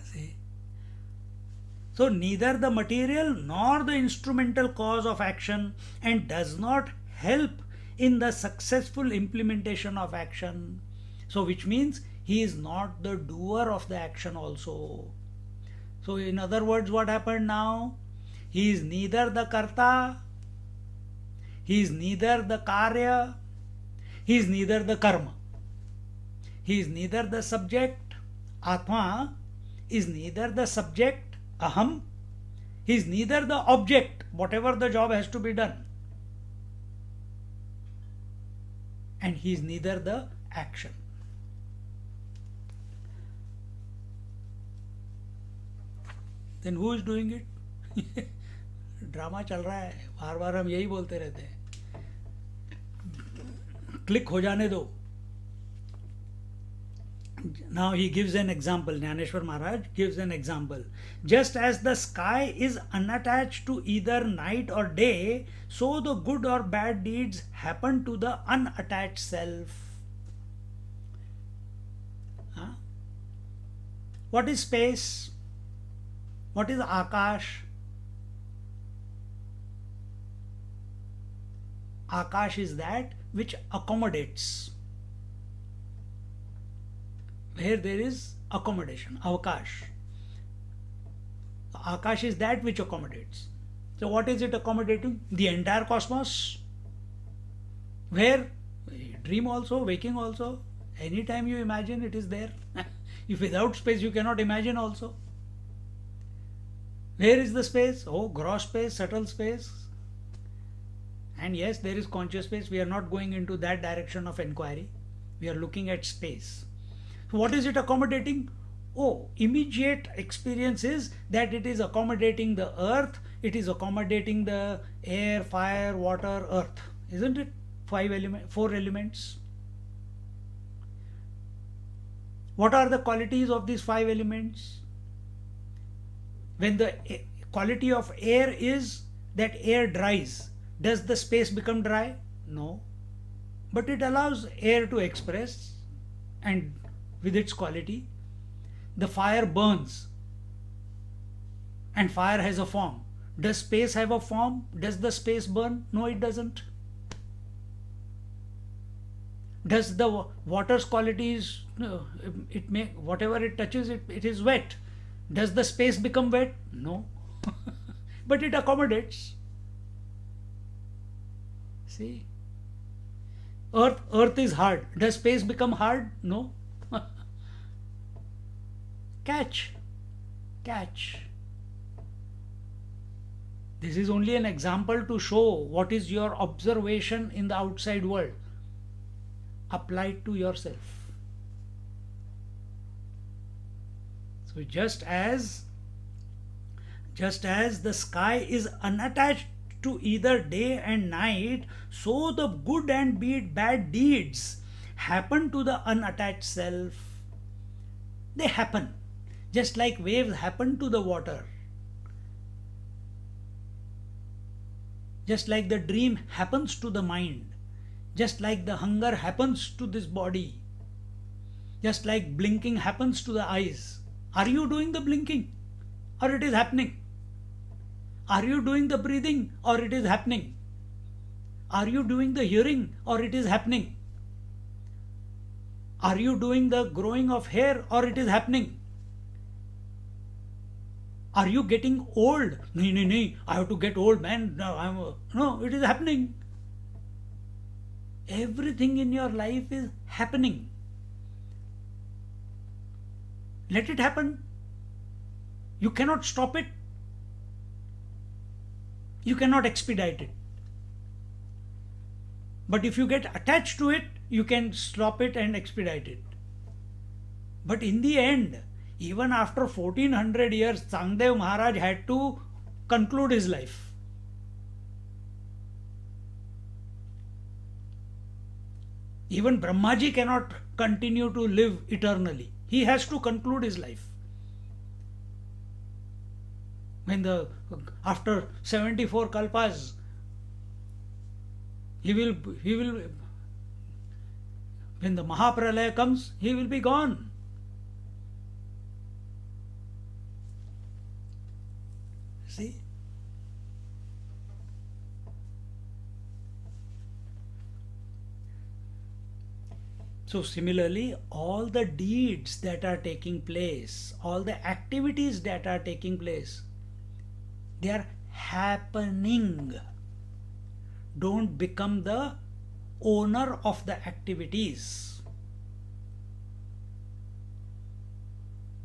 See? So neither the material nor the instrumental cause of action and does not help in the successful implementation of action. So which means he is not the doer of the action also. So in other words, what happened now? He is neither the karta, he is neither the karya, he is neither the karma. He is neither the subject, Atma is neither the subject, Aham, he is neither the object, whatever the job has to be done, and he is neither the action. Then who is doing it? Drama चल रहा है, बार बार हम यही बोलते रहते हैं, click हो जाने दो. Now he gives an example. Jnaneshwar Maharaj gives an example. Just as the sky is unattached to either night or day, so the good or bad deeds happen to the unattached self. Huh? What is space? What is Akash? Akash is that which accommodates. Where there is accommodation, Avakash. Akash is that which accommodates. So what is it accommodating? The entire cosmos. Where? Dream also, waking also. Anytime you imagine, it is there. If without space you cannot imagine also. Where is the space? Oh, gross space, subtle space. And yes, there is conscious space. We are not going into that direction of inquiry. We are looking at space. So what is it accommodating? Oh, immediate experience is that it is accommodating the earth, it is accommodating the air, fire, water, earth. Isn't it? Four elements. What are the qualities of these 5 elements? When the quality of air is that air dries, does the space become dry? No. But it allows air to express and with its quality. The fire burns and fire has a form. Does space have a form? Does the space burn? No, it doesn't. Does the water's qualities, whatever it touches, it is wet. Does the space become wet? No. But it accommodates. See? Earth is hard. Does space become hard? No. Catch. This is only an example to show what is your observation in the outside world. Apply it to yourself. So just as the sky is unattached to either day and night, so the good and bad deeds happen to the unattached self. They happen. Just like waves happen to the water. Just like the dream happens to the mind. Just like the hunger happens to this body. Just like blinking happens to the eyes. Are you doing the blinking? Or it is happening? Are you doing the breathing? Or it is happening? Are you doing the hearing? Or it is happening? Are you doing the growing of hair? Or it is happening? Are you getting old? No, I have to get old, man. No, it is happening. Everything in your life is happening. Let it happen. You cannot stop it. You cannot expedite it. But if you get attached to it, you can stop it and expedite it. But in the end, even after 1400 years, Changdev Maharaj had to conclude his life. Even Brahmaji cannot continue to live eternally. He has to conclude his life. After 74 kalpas, he will when the Mahapralaya comes, he will be gone. See? So similarly, all the deeds that are taking place, all the activities that are taking place, they are happening. Don't become the owner of the activities.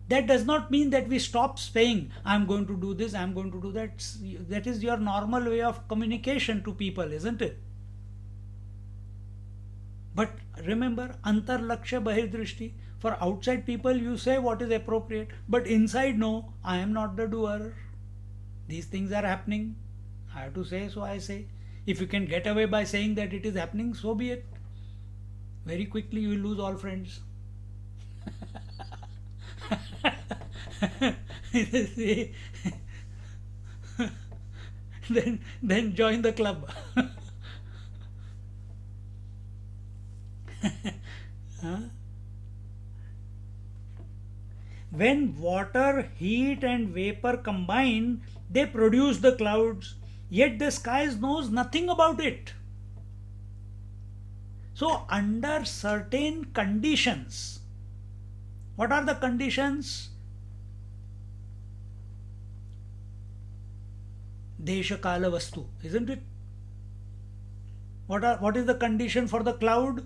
That does not mean that we stop saying, I'm going to do this, I'm going to do that. That is your normal way of communication to people, isn't it? But remember, antar lakshya bahirdrishti. For outside people, you say what is appropriate, but inside, no, I am not the doer. These things are happening. I have to say, so I say. If you can get away by saying that it is happening, so be it. Very quickly, you will lose all friends. then join the club. Huh? When water, heat and vapor combine, they produce the clouds, yet the sky knows nothing about it. So under certain conditions, what are the conditions? Desha kala vastu, isn't it? What is the condition for the cloud?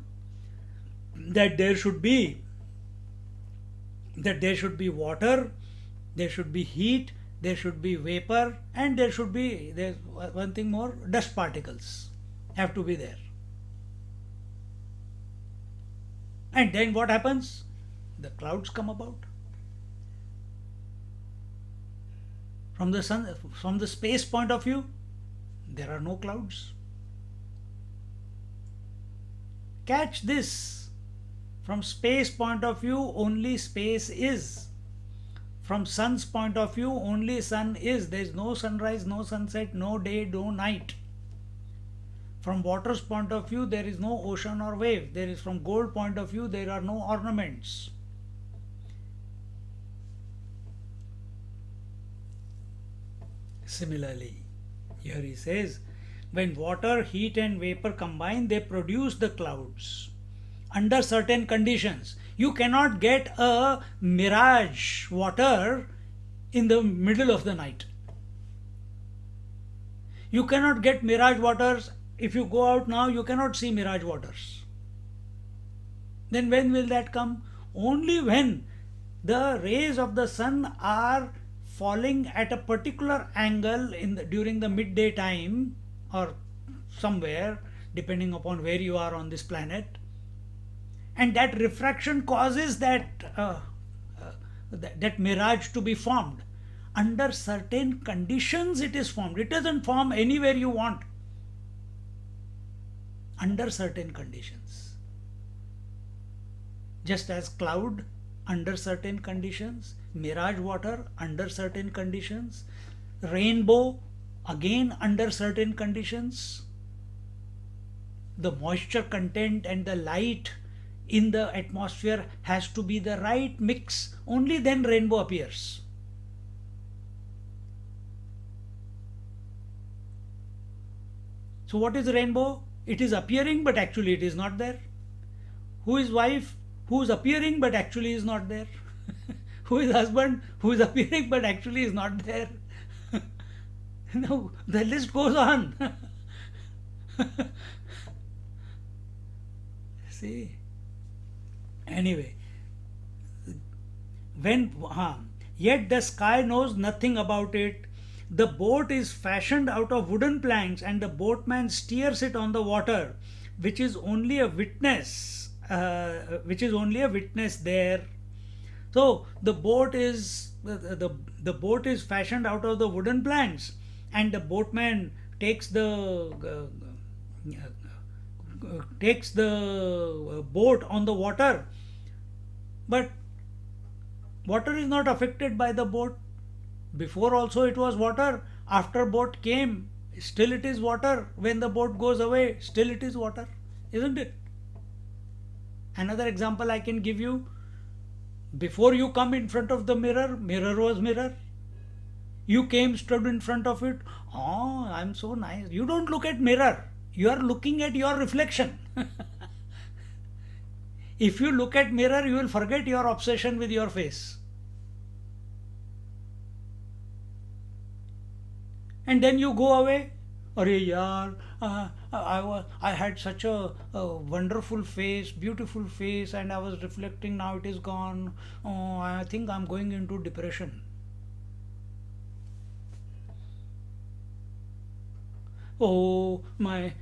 That there should be water, there should be heat, there should be vapor, and there's one thing more, dust particles have to be there. And then what happens? The clouds come about. From the space point of view, there are no clouds. Catch this. From space point of view, only space is. From sun's point of view, only sun is. There is no sunrise, no sunset, no day, no night. From water's point of view, there is no ocean or wave. From gold point of view, there are no ornaments. Similarly, here he says, when water, heat and vapor combine, they produce the clouds. Under certain conditions. You cannot get a mirage water in the middle of the night. You cannot get mirage waters. If you go out now, you cannot see mirage waters. Then when will that come? Only when the rays of the sun are falling at a particular angle during the midday time or somewhere, depending upon where you are on this planet. And that refraction causes that mirage to be formed. Under certain conditions it is formed. It doesn't form anywhere you want. Under certain conditions. Just as cloud under certain conditions, mirage water under certain conditions, rainbow again under certain conditions. The moisture content and the light in the atmosphere has to be the right mix. Only then rainbow appears. So what is rainbow? It is appearing but actually it is not there. Who is wife? Who is appearing but actually is not there. Who is husband? Who is appearing but actually is not there. No, the list goes on. See? Anyway, yet the sky knows nothing about it. The boat is fashioned out of wooden planks and the boatman steers it on the water, which is only a witness there. So the boat is fashioned out of the wooden planks, and the boatman takes the boat on the water, but water is not affected by the boat. Before also it was water. After boat came, still it is water. When the boat goes away, still it is water, isn't it? Another example I can give you: before you come in front of the mirror, mirror was mirror. You came, stood in front of it. Oh, I'm so nice. You don't look at mirror. You are looking at your reflection. If you look at mirror, you will forget your obsession with your face. And then you go away. Arey yaar, I had such a wonderful face, beautiful face, and I was reflecting. Now it is gone. Oh, I think I'm going into depression. Oh, my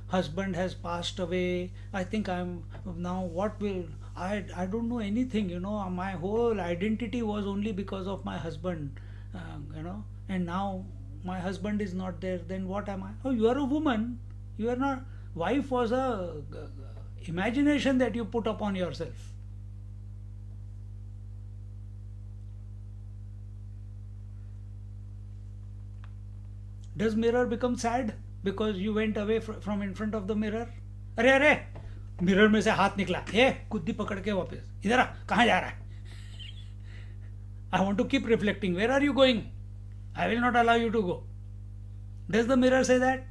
husband has passed away. I think I'm now. What will I don't know anything. My whole identity was only because of my husband. And now my husband is not there. Then what am I? Oh, you are a woman. You are not. Wife was a imagination that you put upon yourself. Does mirror become sad because you went away from in front of the mirror? अरे अरे, mirror में से हाथ निकला, ए कुद्दी पकड़ के वापस इधर आ, कहाँ जा रहा है? I want to keep reflecting. Where are you going? I will not allow you to go. Does the mirror say that?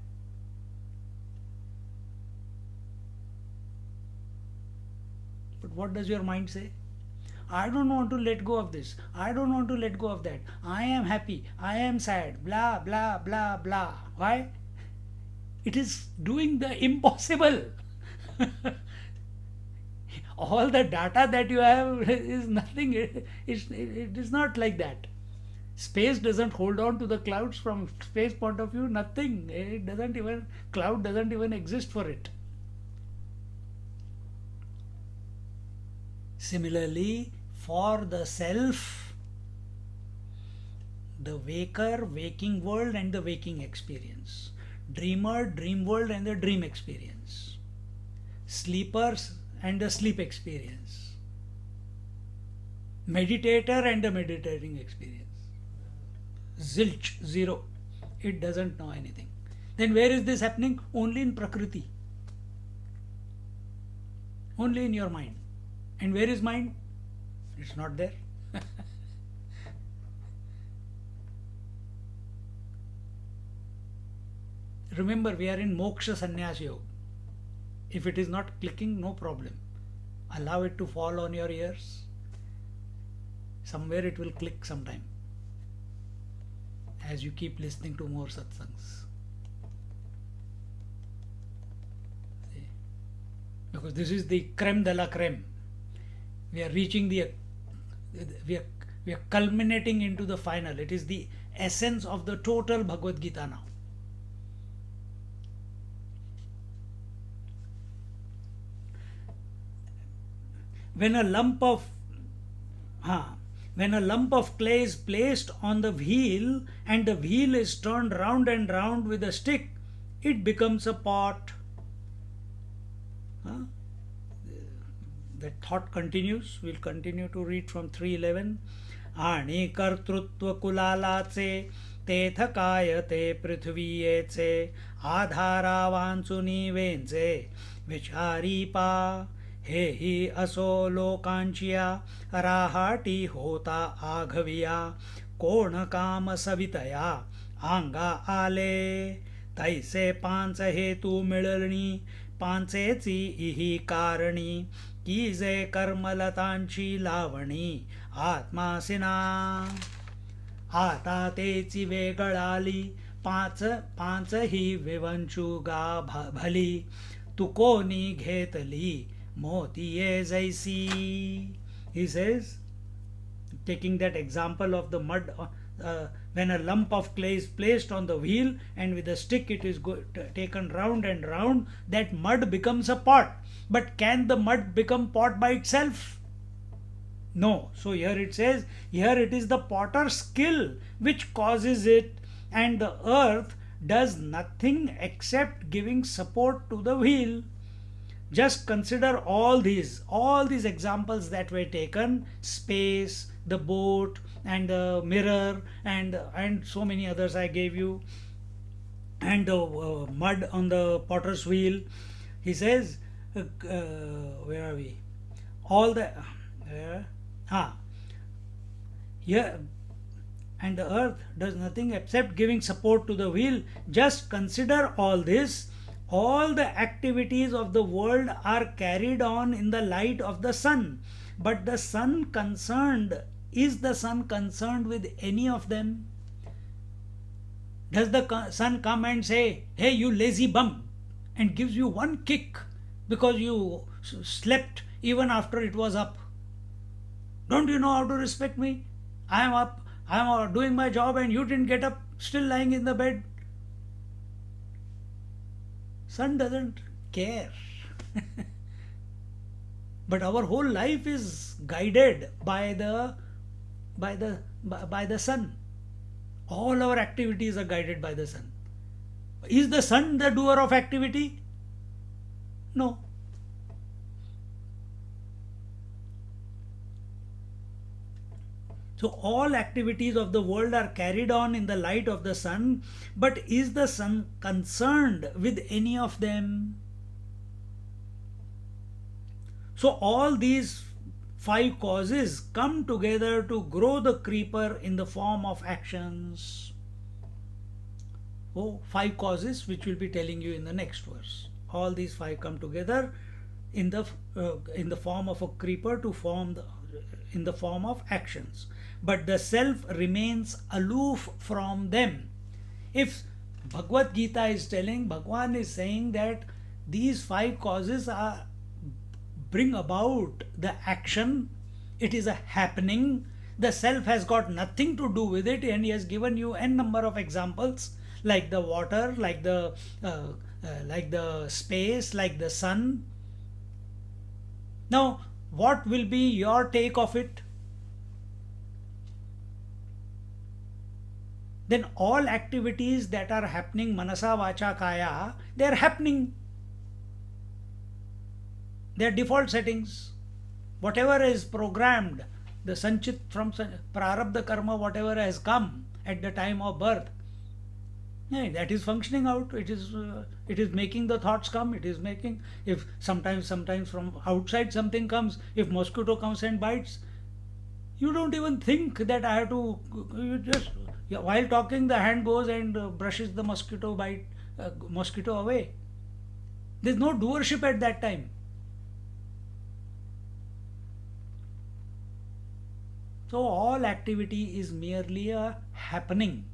But what does your mind say? I don't want to let go of this. I don't want to let go of that. I am happy. I am sad. Blah, blah, blah, blah. Why? It is doing the impossible. All the data that you have is nothing. It is not like that. Space doesn't hold on to the clouds from space point of view. Nothing. Cloud doesn't even exist for it. Similarly, for the self, the waker, waking world and the waking experience, dreamer, dream world and the dream experience, sleepers and the sleep experience, meditator and the meditating experience. Zilch, zero. It doesn't know anything. Then where is this happening? Only in Prakriti. Only in your mind. And where is mind? It's not there. Remember, we are in Moksha Sannyas Yoga. If it is not clicking, no problem. Allow it to fall on your ears. Somewhere it will click sometime as you keep listening to more satsangs. See? Because this is the creme de la creme. We are reaching we are culminating into the final. It is the essence of the total Bhagavad Gita now. When a lump of clay is placed on the wheel and the wheel is turned round and round with a stick, it becomes a pot. That thought continues. We'll continue to read from 311. आणि कर्तृत्व कुलालाचे तेथकाय ते पृथ्वीयेचे आधारा वांचुनी वेंचे विचारी पा हे ही असो लोकांचिया राहाटी होता आघविया कोण काम सवितया आंगा आले तैसे पांच हेतू मिळणी पांचेची इही कारणी की जे कर्मलतांची लावणी आत्मासिना आता तेची वेगळाली पांच ही विवंचू गा भली तू कोणी घेतली मोतीये जैसी. He says, taking that example of the mud, when a lump of clay is placed on the wheel and with a stick it is taken round and round, that mud becomes a pot. But can the mud become pot by itself? No. So here it says, here it is the potter's skill which causes it, and the earth does nothing except giving support to the wheel. Just consider all these examples that were taken: space, the boat, and the mirror, and so many others I gave you, and the mud on the potter's wheel. He says, where are we? All the ah yeah, and the earth does nothing except giving support to the wheel. Just consider all this. All the activities of the world are carried on in the light of the sun. But the sun concerned, is the sun concerned with any of them? Does the sun come and say, hey, you lazy bum, and gives you one kick because you slept even after it was up? Don't you know how to respect me? I am up, I am doing my job, and you didn't get up, still lying in the bed. Sun doesn't care. But our whole life is guided by the sun. All our activities are guided by the sun. Is the sun the doer of activity? No. So all activities of the world are carried on in the light of the sun, but is the sun concerned with any of them? So all these five causes come together to grow the creeper in the form of actions. Oh, five causes which we'll be telling you in the next verse. All these five come together in the form of a creeper in the form of actions. But the self remains aloof from them. If Bhagavad Gita is telling, Bhagwan is saying that these five causes bring about the action, it is a happening, the self has got nothing to do with it, and he has given you n number of examples, like the water, like the space, like the sun. Now, what will be your take of it? Then all activities that are happening, manasa, vacha, kaya, they are happening. They are default settings. Whatever is programmed, the sanchit from prarabdha karma, whatever has come at the time of birth, that is functioning out. It is making the thoughts come. It is making, if sometimes from outside something comes, if mosquito comes and bites, you don't even think that I have to, you just, while talking, the hand goes and brushes the mosquito away. There's no doership at that time. So all activity is merely a happening,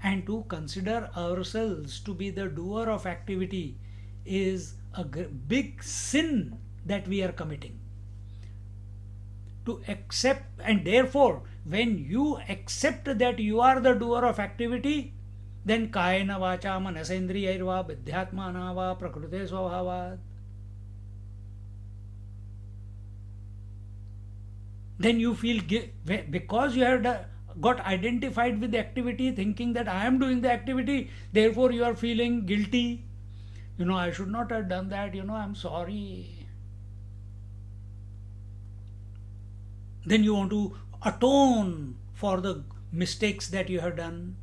and to consider ourselves to be the doer of activity is a big sin that we are committing. To accept, and therefore when you accept that you are the doer of activity, then kayena vacha manasendriyairva vidhyatmana va prakrute svabhavat, then you feel because you have got identified with the activity, thinking that I am doing the activity, therefore you are feeling guilty. I should not have done that, I'm sorry. Then you want to atone for the mistakes that you have done.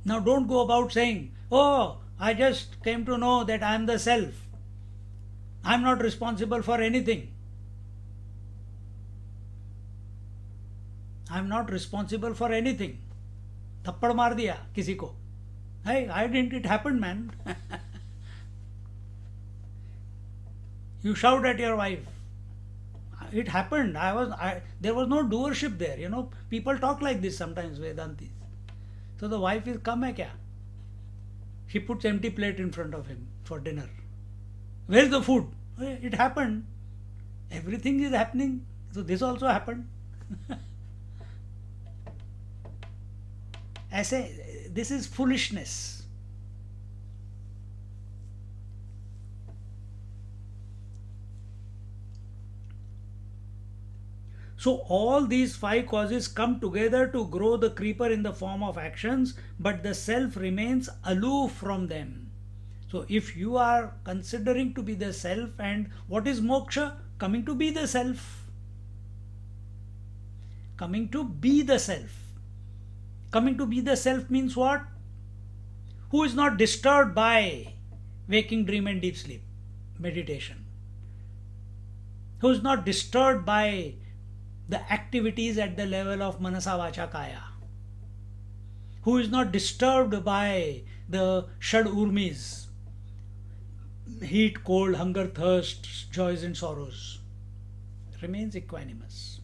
Now don't go about saying, oh, I just came to know that I am the self. I am not responsible for anything. I am not responsible for anything. थप्पड़ मार दिया किसी को. Hey, why didn't it happen, man? You shout at your wife. It happened. There was no doership there. People talk like this sometimes, Vedantis. So the wife is, come hai kya? She puts empty plate in front of him for dinner. Where's the food? It happened. Everything is happening. So this also happened. This is foolishness. So all these five causes come together to grow the creeper in the form of actions, but the self remains aloof from them. So if you are considering to be the self, and what is moksha? Coming to be the self. Coming to be the self. Coming to be the self means what? Who is not disturbed by waking dream and deep sleep meditation. Who is not disturbed by the activities at the level of manasa vacha kaya. Who is not disturbed by the shad urmis, heat, cold, hunger, thirst, joys and sorrows. Remains equanimous.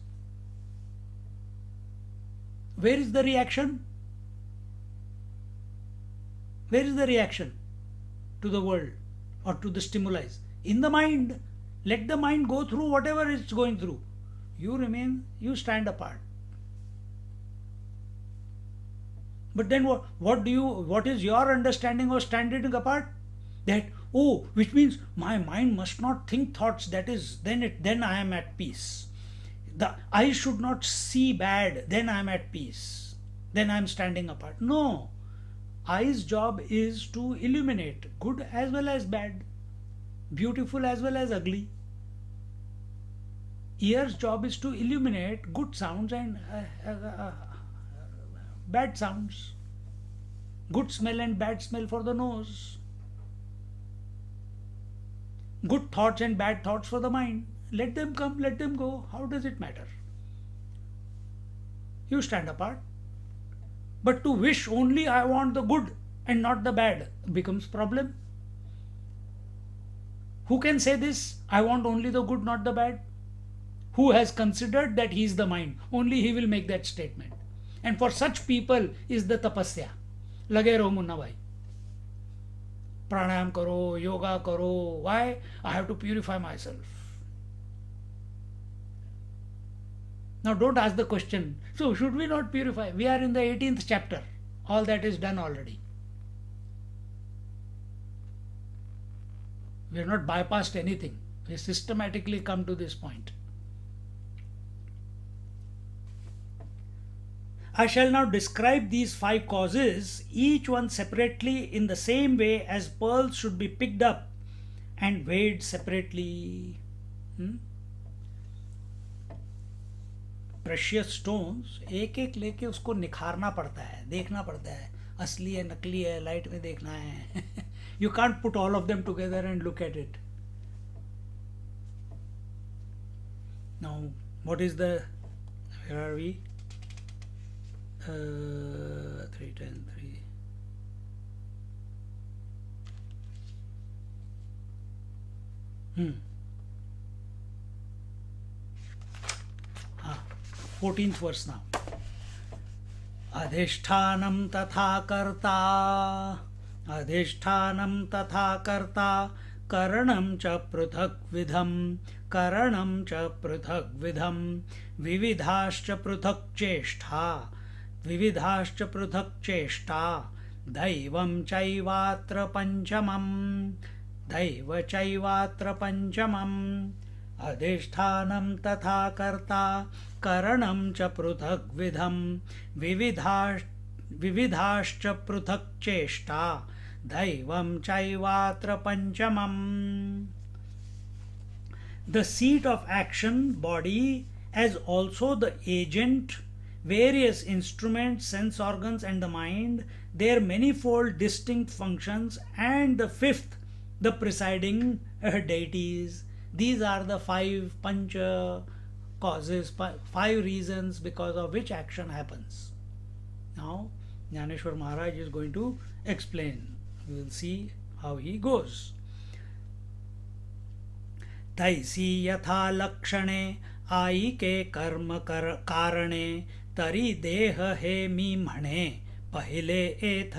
Where is the reaction? Where is the reaction to the world or to the stimuli? In the mind. Let the mind go through whatever it's going through. You remain, you stand apart. But then what is your understanding of standing apart? That, oh, which means my mind must not think thoughts, then I am at peace. I should not see bad, then I am at peace. Then I am standing apart. No. Eye's job is to illuminate good as well as bad, beautiful as well as ugly. Ear's job is to illuminate good sounds and bad sounds. Good smell and bad smell for the nose. Good thoughts and bad thoughts for the mind. Let them come, let them go. How does it matter? You stand apart. But to wish only I want the good and not the bad becomes problem. Who can say this? I want only the good, not the bad. Who has considered that he is the mind? Only he will make that statement. And for such people is the tapasya. Lage raho munna bhai. Pranayam karo, yoga karo. Why? I have to purify myself. Now don't ask the question, so should we not purify? We are in the 18th chapter. All that is done already. We have not bypassed anything. We systematically come to this point. I shall now describe these five causes, each one separately, in the same way as pearls should be picked up and weighed separately. Precious stones एक एक लेके उसको निखारना पड़ता है, देखना पड़ता है, असली है नकली है, लाइट में देखना है. You can't put all of them together and look at it. Now, what is the, where are we? 3:10:3. Hmm. 14th verse now. Adhishtanam tatha karta, adhishtanam tatha karta, karanam cha pruthak vidham, karanam cha pruthak vidham, vividhascha pruthak cheshtha, vividhascha pruthak cheshta, daivam chaivatra panchamam, daiva chaivatra panchamam, adhishtanam tatha karta, karanam cha pruthak vidham, vividhascha pruthak cheshta, daivam chaivatra panchamam. The seat of action, body, as also the agent, various instruments, sense organs and the mind, their manifold distinct functions, and the fifth, the presiding deities. These are the five pancha causes, five reasons because of which action happens. Now, Jnaneshwar Maharaj is going to explain. We will see how he goes. तैसी यथा लक्षणे आई के कर्म कारणे तरी देह हे मी म्हणे पहिले एथ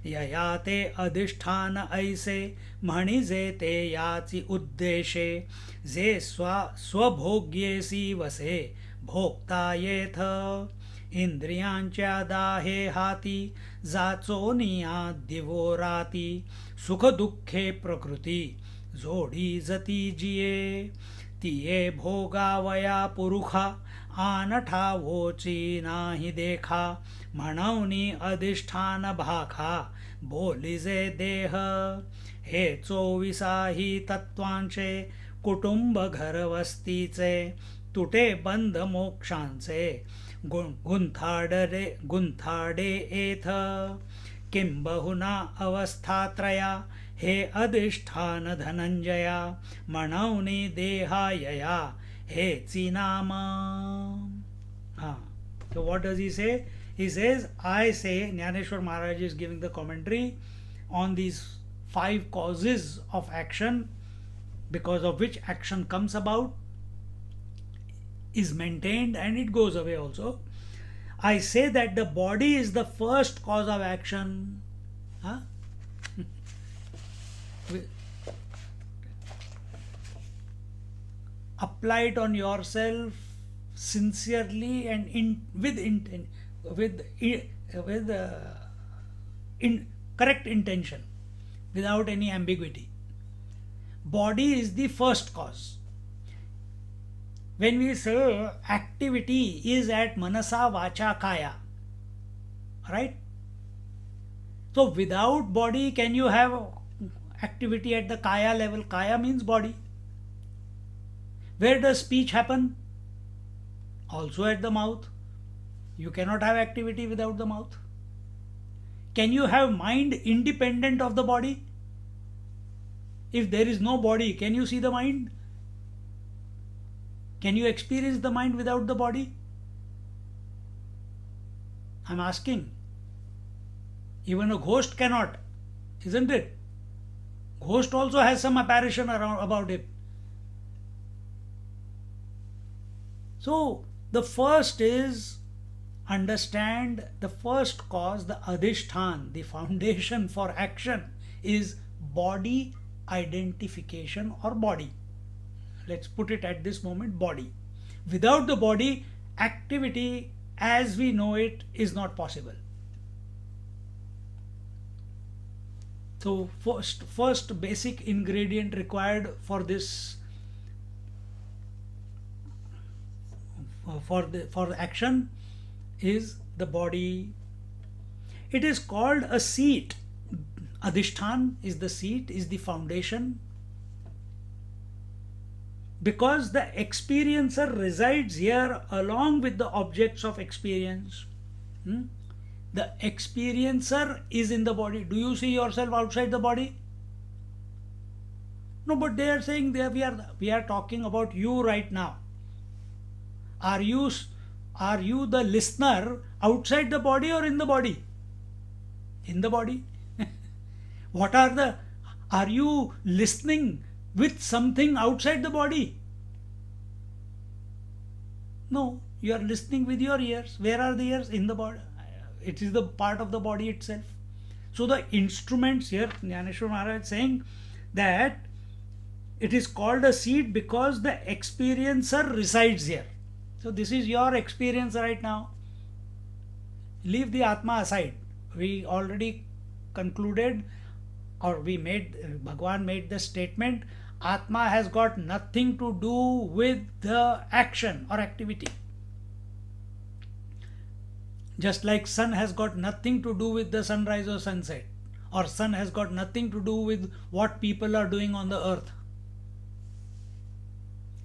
यया ते अधिष्ठान ऐसे म्हणिजे ते याची उद्देशे जे स्वभोग्येसी वसे भोक्ता येथ इंद्रियांच्या दाहे हाती जाचो निया दिवो राती सुख दुःखे प्रकृती जोडी जती जिये तिये भोगावया पुरुखा आनठा वोची नाही देखा म्हणवनी अधिष्ठान भाखा बोलिजे देह हे 24 तत्वांचे कुटुंब घर वस्तीचे तुटे बंध मोक्षांचे गुंथाडे एथ किंबहुना अवस्थात्रया हे अधिष्ठान धनंजया म्हणवनी देहायया हेची नाम. So what does he say? He says, I say, Jnaneshwar Maharaj is giving the commentary on these 5 causes of action, because of which action comes about, is maintained, and it goes away also. I say that the body is the first cause of action. Apply it on yourself sincerely and with correct intention, without any ambiguity. Body is the first cause. When we say activity is at manasa vacha kaya, right? So without body, can you have activity at the kaya level? Kaya means body. Where does speech happen? Also at the mouth. You cannot have activity without the mouth. Can you have mind independent of the body? If there is no body, can you see the mind? Can you experience the mind without the body? I'm asking. Even a ghost cannot, isn't it? Ghost also has some apparition around about it. So the first is, understand the first cause, the adhishthan, the foundation for action, is body identification or body. Let's put it at this moment, body. Without the body, activity as we know it is not possible. So first basic ingredient required for this, for action, is the body. It is called a seat. Adhishthan is the seat, is the foundation, because the experiencer resides here along with the objects of experience. The experiencer is in the body. Do you see yourself outside the body? No, but they are saying that we are talking about you right now. Are you the listener outside the body or in the body? In the body. Are you listening with something outside the body? No, you are listening with your ears. Where are the ears? In the body. It is the part of the body itself. So the instruments here, Jnaneshwar Maharaj is saying that it is called a seat because the experiencer resides here. So this is your experience right now. Leave the Atma aside. We already concluded, or Bhagwan made the statement, Atma has got nothing to do with the action or activity. Just like sun has got nothing to do with the sunrise or sunset, or sun has got nothing to do with what people are doing on the earth.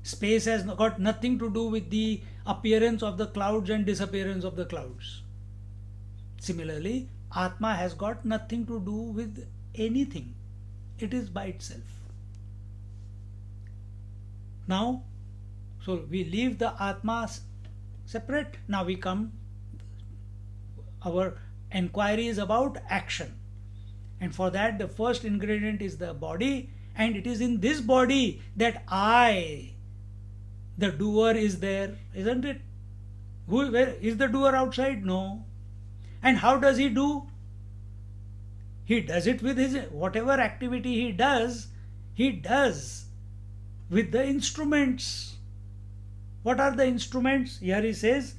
Space has got nothing to do with the appearance of the clouds and disappearance of the clouds. Similarly, Atma has got nothing to do with anything. It is by itself. Now, so we leave the Atma separate. Now we come, our enquiry is about action. And for that, the first ingredient is the body. And it is in this body that I, the doer, is there, isn't it? Where is the doer outside? No. And how does he do? He does it with his, whatever activity he does with the instruments. What are the instruments? Here he says,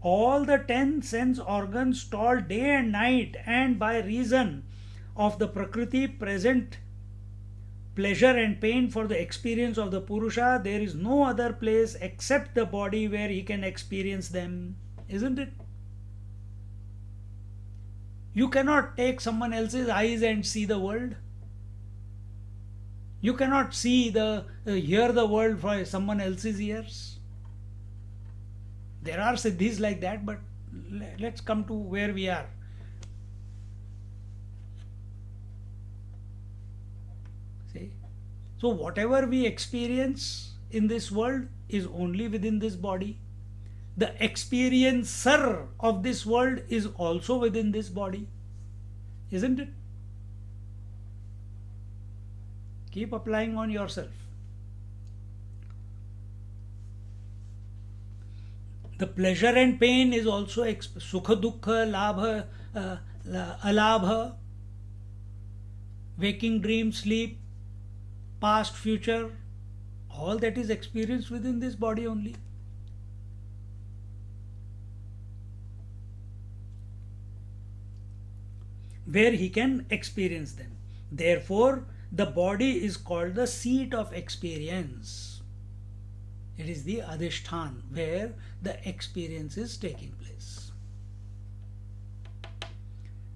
all the 10 sense organs toil day and night, and by reason of the Prakriti present pleasure and pain for the experience of the Purusha. There is no other place except the body where he can experience them. Isn't it? You cannot take someone else's eyes and see the world. You cannot hear the world from someone else's ears. There are siddhis like that, but let's come to where we are. See? So whatever we experience in this world is only within this body. The experiencer of this world is also within this body. Isn't it? Keep applying on yourself. The pleasure and pain is also sukha dukkha, labha, alabha, waking, dream, sleep, past, future, all that is experienced within this body only. Where he can experience them. Therefore, the body is called the seat of experience. It is the adhishthan where the experience is taking place.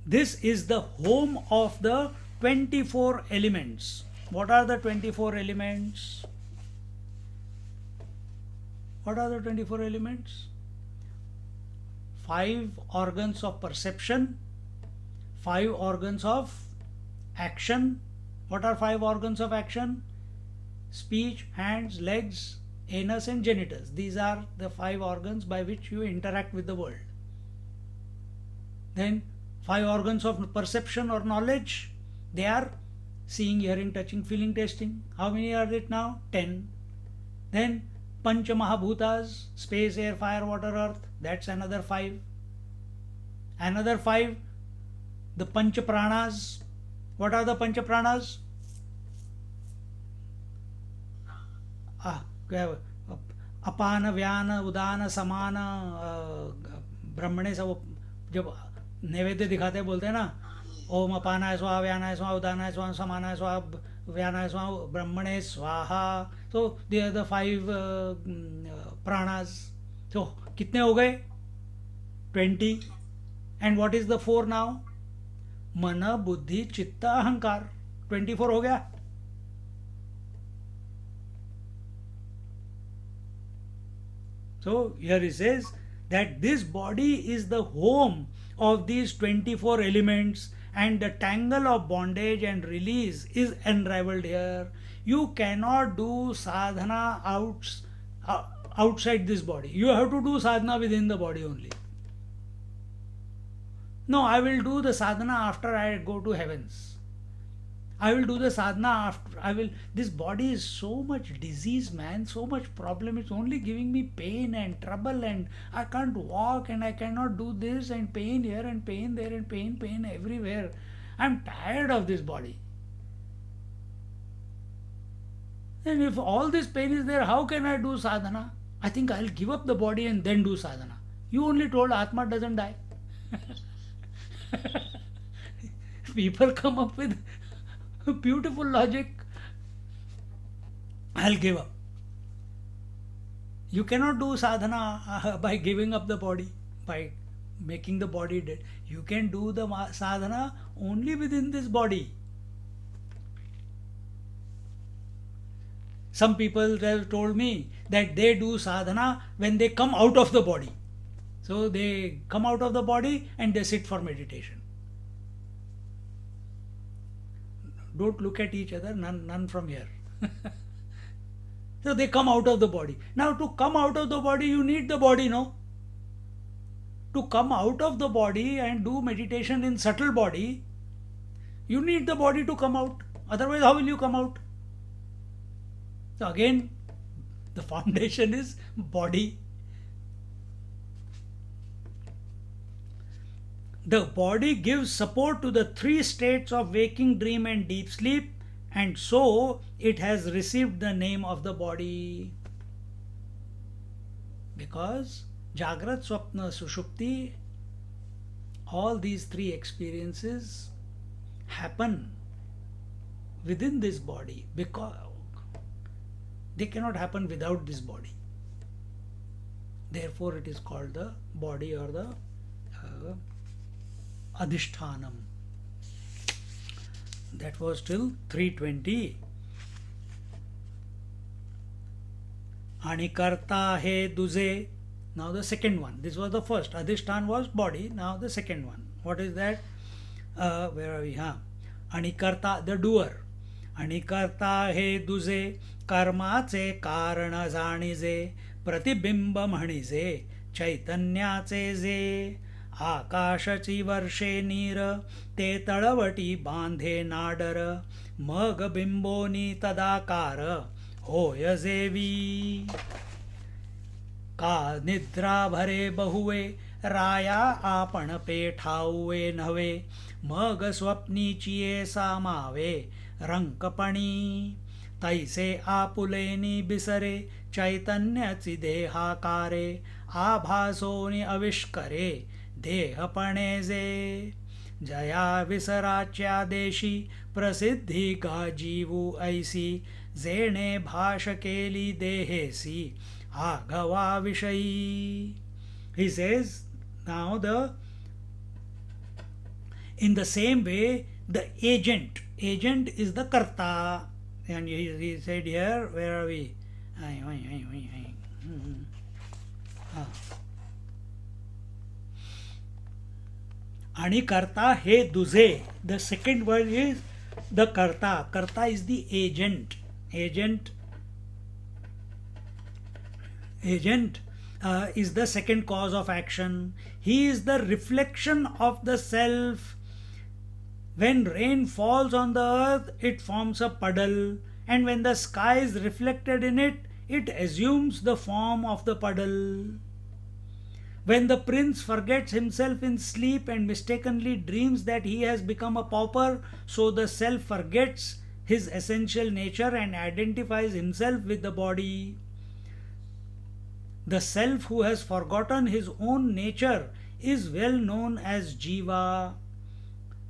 This is the home of the 24 elements. What are the 24 elements? What are the 24 elements? 5 organs of perception, 5 organs of action. What are 5 organs of action? Speech, hands, legs, anus and genitals. These are the 5 organs by which you interact with the world. Then 5 organs of perception or knowledge. They are seeing, hearing, touching, feeling, tasting. How many are it now? 10. Then Pancha Mahabhutas, space, air, fire, water, earth. That's another 5. Another 5, the Pancha Pranas. What are the Pancha Pranas? अपान व्यान उदान समान ब्रह्मणे सब जब नैवेद्य दिखाते बोलते हैं ना, ओम अपानाय स्वाहा व्यानाय स्वाहा उदानाय स्वाहा समानाय स्वाहा व्यानाय स्वाहा ब्रह्मणे स्वाहा. तो दे आर द 5 प्राणास. तो कितने हो गए? 20. And what is the 4 now? मन बुद्धि चित्त अहंकार. 24 हो गया. So here he says that this body is the home of these 24 elements, and the tangle of bondage and release is unraveled here. You cannot do sadhana outside this body. You have to do sadhana within the body only. No, I will do the sadhana after I go to heavens. I will do the sadhana after. This body is so much disease, man, so much problem. It's only giving me pain and trouble, and I can't walk, and I cannot do this, and pain here and pain there and pain everywhere. I'm tired of this body. And if all this pain is there, how can I do sadhana? I think I'll give up the body and then do sadhana. You only told Atma doesn't die. People come up with beautiful logic. I'll give up. You cannot do sadhana by giving up the body, by making the body dead. You can do the sadhana only within this body. Some people have told me that they do sadhana when they come out of the body. So they come out of the body and they sit for meditation. Don't look at each other, none from here. So they come out of the body. Now to come out of the body, you need the body, no? To come out of the body and do meditation in subtle body, you need the body to come out. Otherwise, how will you come out? So again, the foundation is body. The body gives support to the 3 states of waking, dream and deep sleep, and so it has received the name of the body. Because Jagrat, Swapna, Sushupti, all these 3 experiences happen within this body, because they cannot happen without this body. Therefore, it is called the body or the adhishthanam. That was till 320. Anikarta he duze. Now the second one. This was the first. Adhishthan was body. Now the second one. What is that? Where are we? Anikarta, the doer. Anikarta he duze. कर्माचे कारण जाणीजे प्रतिबिंब म्हणीजे चैतन्याचे जे आकाशाची वर्षे नीर ते तळवटी बांधे नाडर मग बिंबोनी तदाकार होय जेवी का निद्रा भरे बहुवे राया आपण पेठाऊवे नव्हे मग स्वप्नीचिये सामावे रंकपणी तैसे आपुलेनी बिसरे चैतन्याची देहाकारे आभासोनी आविष्करे देहपणे जे जया विसराच्या देशी प्रसिद्धी गाजीवू ऐसी जेणे भाष केली देहेसी आघवा विषयी. He says now in the same way the agent is the karta. And he said here, where are we? Ani karta he duze. The second word is the karta. Karta is the agent. Agent is the second cause of action. He is the reflection of the self. When rain falls on the earth, it forms a puddle, and when the sky is reflected in it, it assumes the form of the puddle. When the prince forgets himself in sleep and mistakenly dreams that he has become a pauper, so the self forgets his essential nature and identifies himself with the body. The self who has forgotten his own nature is well known as Jiva,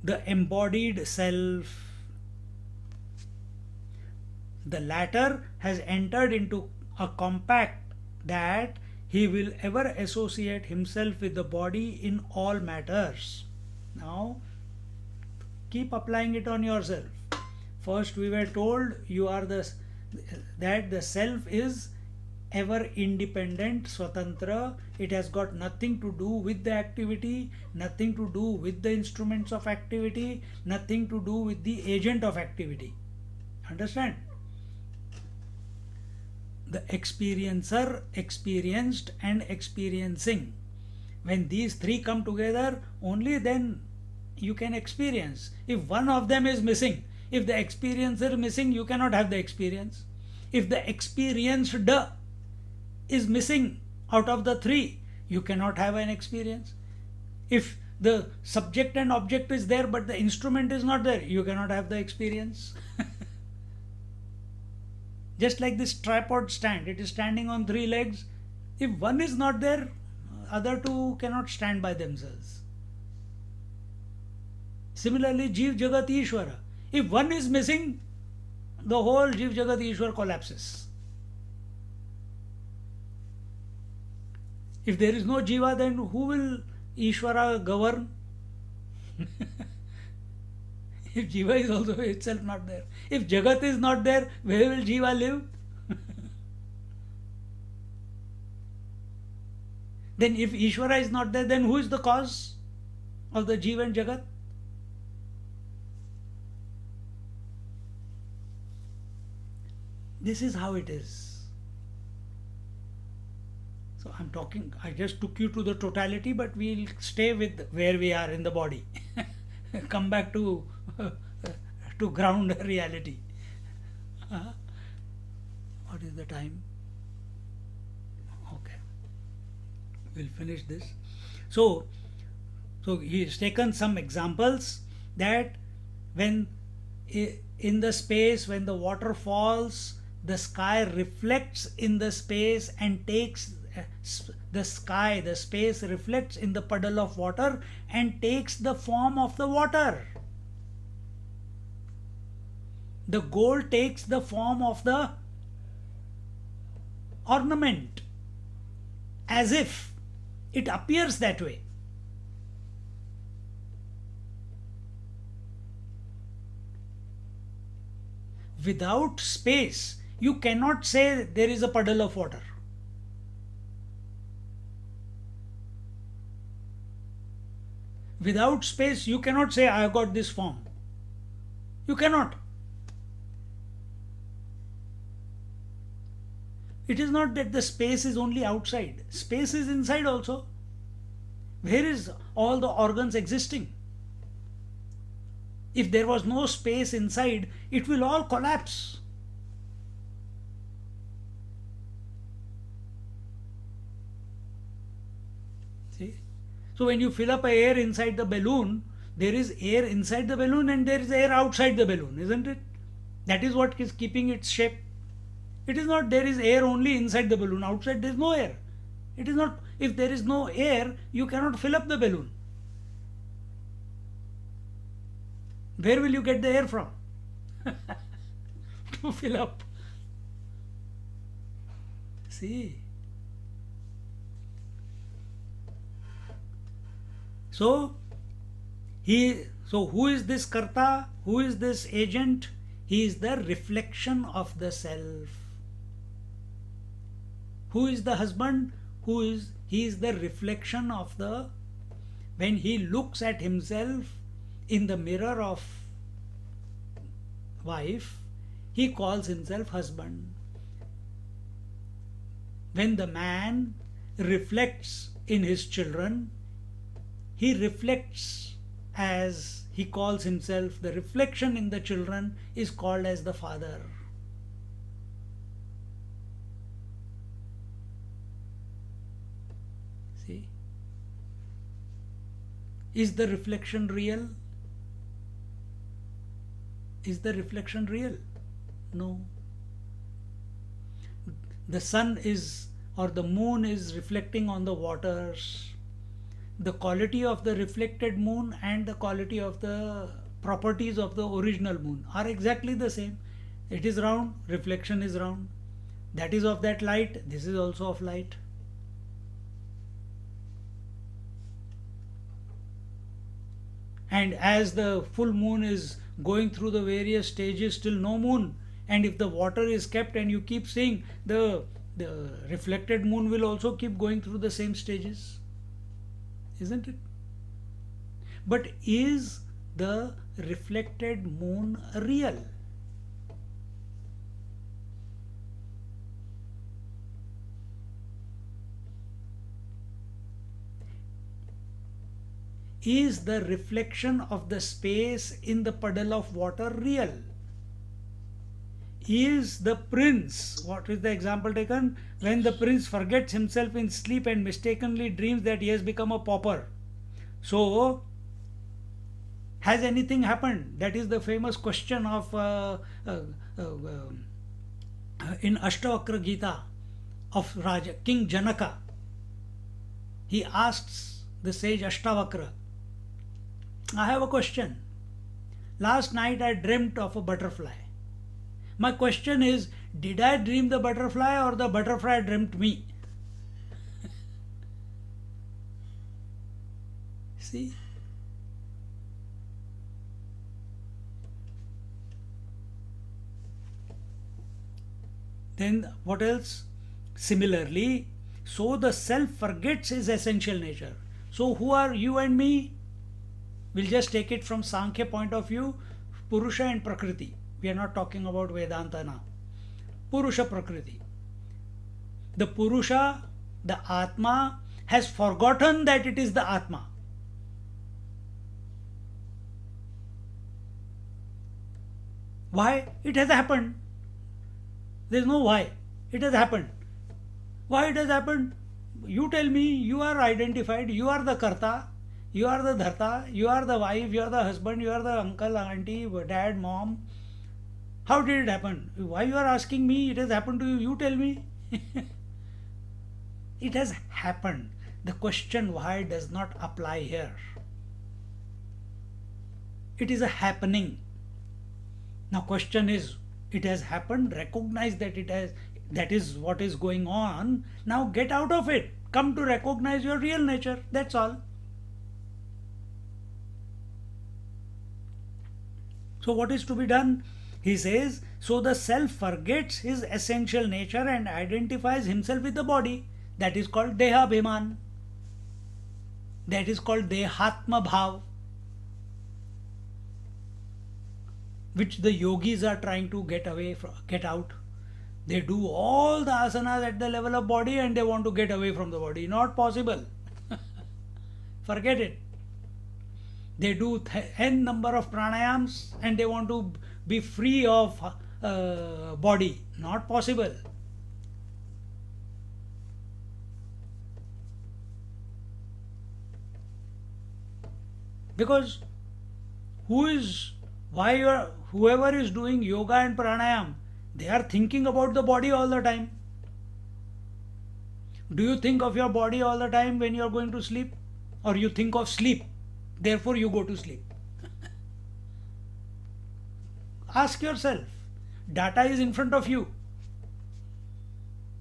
the embodied self. The latter has entered into a compact that he will ever associate himself with the body in all matters. Now, keep applying it on yourself. First, we were told that the self is ever independent, swatantra. It has got nothing to do with the activity, nothing to do with the instruments of activity, nothing to do with the agent of activity. Understand? The experiencer, experienced, and experiencing. When these three come together, only then you can experience. If one of them is missing, if the experiencer is missing, you cannot have the experience. If the experienced is missing out of the three, you cannot have an experience. If the subject and object is there but the instrument is not there, you cannot have the experience. Just like this tripod stand, it is standing on three legs. If one is not there, other two cannot stand by themselves. Similarly, Jiv Jagat Ishvara. If one is missing, the whole Jiv Jagat Ishvara collapses. If there is no Jiva, then who will Ishvara govern? If Jiva is also itself not there. If Jagat is not there, where will Jiva live? Then if Ishvara is not there, then who is the cause of the Jiva and Jagat? This is how it is. So I just took you to the totality, but we'll stay with where we are in the body. Come back to ground reality. What is the time? Okay. We'll finish this. So he's taken some examples that when in the space, when the water falls, the sky reflects in the space and takes the space reflects in the puddle of water and takes the form of the water. The gold takes the form of the ornament, as if it appears that way. Without space, you cannot say there is a puddle of water. Without space, you cannot say, I have got this form. You cannot. It is not that the space is only outside, space is inside also. Where is all the organs existing? If there was no space inside, it will all collapse. See? So when you fill up air inside the balloon, there is air inside the balloon and there is air outside the balloon, isn't it? That is what is keeping its shape. It is not there is air only inside the balloon, outside there is no air. It is not, if there is no air, you cannot fill up the balloon. Where will you get the air from? To fill up. See. So who is this Karta? Who is this agent? He is the reflection of the self. Who is the husband? He is the reflection of the, when he looks at himself in the mirror of wife, he calls himself husband. When the man reflects in his children, he reflects as he calls himself, the reflection in the children is called as the father. See? Is the reflection real? Is the reflection real? No. The sun is, or the moon is reflecting on the waters. The quality of the reflected moon and the quality of the properties of the original moon are exactly the same. It is round, reflection is round. That is of that light, this is also of light. And as the full moon is going through the various stages till no moon, and if the water is kept and you keep seeing, the reflected moon will also keep going through the same stages, isn't it? But is the reflected moon real? Is the reflection of the space in the puddle of water real? Is the prince, what is the example taken? When the prince forgets himself in sleep and mistakenly dreams that he has become a pauper. So, has anything happened? That is the famous question of in Ashtavakra Gita of Raja, King Janaka. He asks the sage Ashtavakra, I have a question. Last night I dreamt of a butterfly. My question is, did I dream the butterfly or the butterfly dreamt me? See? Then what else? Similarly, so the self forgets his essential nature. So who are you and me? We'll just take it from Sankhya point of view, Purusha and Prakriti. We are not talking about Vedanta now. Purusha Prakriti. The Purusha, the Atma, has forgotten that it is the Atma. Why? It has happened. There is no why. It has happened. Why it has happened? You tell me, you are identified, you are the Karta, you are the Dharta, you are the wife, you are the husband, you are the uncle, auntie, dad, mom. How did it happen? Why you are asking me? It has happened to you. You tell me. It has happened. The question why does not apply here. It is a happening. Now question is, it has happened, recognize that it has, that is what is going on. Now get out of it. Come to recognize your real nature. That's all. So what is to be done? He says, so the self forgets his essential nature and identifies himself with the body. That is called Dehabhiman. That is called Dehatma Bhav, which the yogis are trying to get away from, get out. They do all the asanas at the level of body and they want to get away from the body. Not possible. Forget it. They do n number of pranayams and they want to be free of body. Not possible. Because whoever is doing yoga and pranayam, they are thinking about the body all the time. Do you think of your body all the time when you are going to sleep? Or you think of sleep, therefore you go to sleep? Ask yourself. Data is in front of you.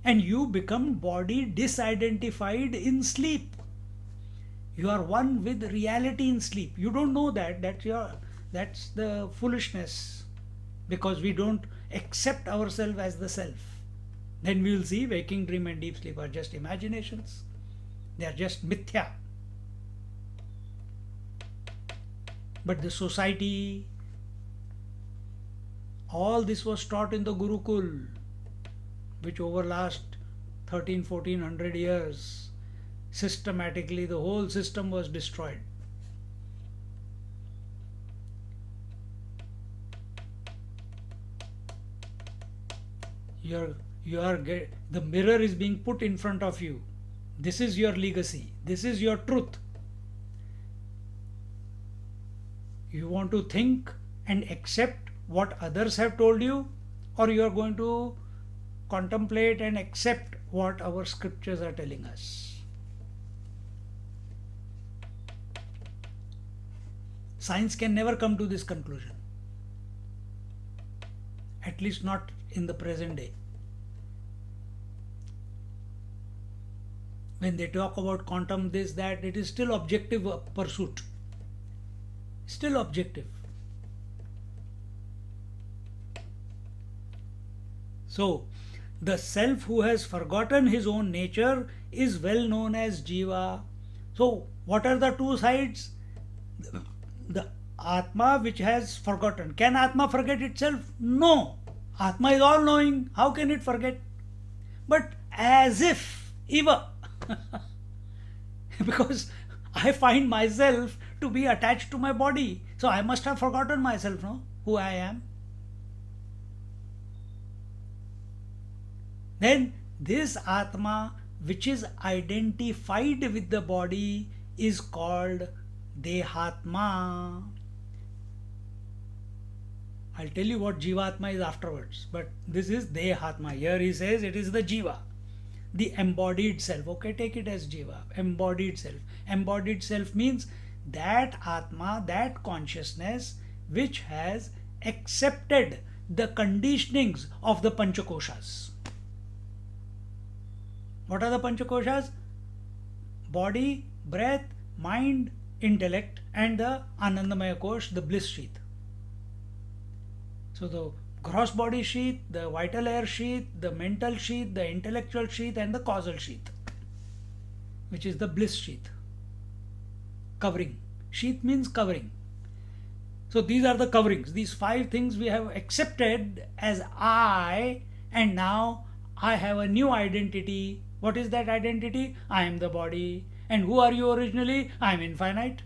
And you become body disidentified in sleep. You are one with reality in sleep. You don't know that. That's the foolishness. Because we don't accept ourselves as the self. Then we will see waking, dream and deep sleep are just imaginations. They are just mithya. But the society, all this was taught in the Gurukul, which over last 1400 years, systematically the whole system was destroyed. The mirror is being put in front of you. This is your legacy. This is your truth. You want to think and accept what others have told you, or you are going to contemplate and accept what our scriptures are telling us. Science can never come to this conclusion. At least not in the present day. When they talk about quantum, this, that, it is still objective pursuit. Still objective. So, the self who has forgotten his own nature is well known as Jiva. So, what are the two sides? The Atma which has forgotten. Can Atma forget itself? No. Atma is all knowing. How can it forget? But as if, eva. Because I find myself to be attached to my body. So I must have forgotten myself, no? Who I am. Then this Atma which is identified with the body is called Dehatma. I'll tell you what Jivatma is afterwards, but this is Dehatma. Here he says it is the Jiva, the embodied self. Okay, take it as Jiva, embodied self. Embodied self means that Atma, that consciousness which has accepted the conditionings of the Panchakoshas. What are the Panchakoshas? Body, breath, mind, intellect, and the Anandamaya Kosh, the bliss sheath. So the gross body sheath, the vital air sheath, the mental sheath, the intellectual sheath, and the causal sheath, which is the bliss sheath. Covering. Sheath means covering. So these are the coverings. These 5 things we have accepted as I, and now I have a new identity. What is that identity? I am the body. And who are you originally? I am infinite.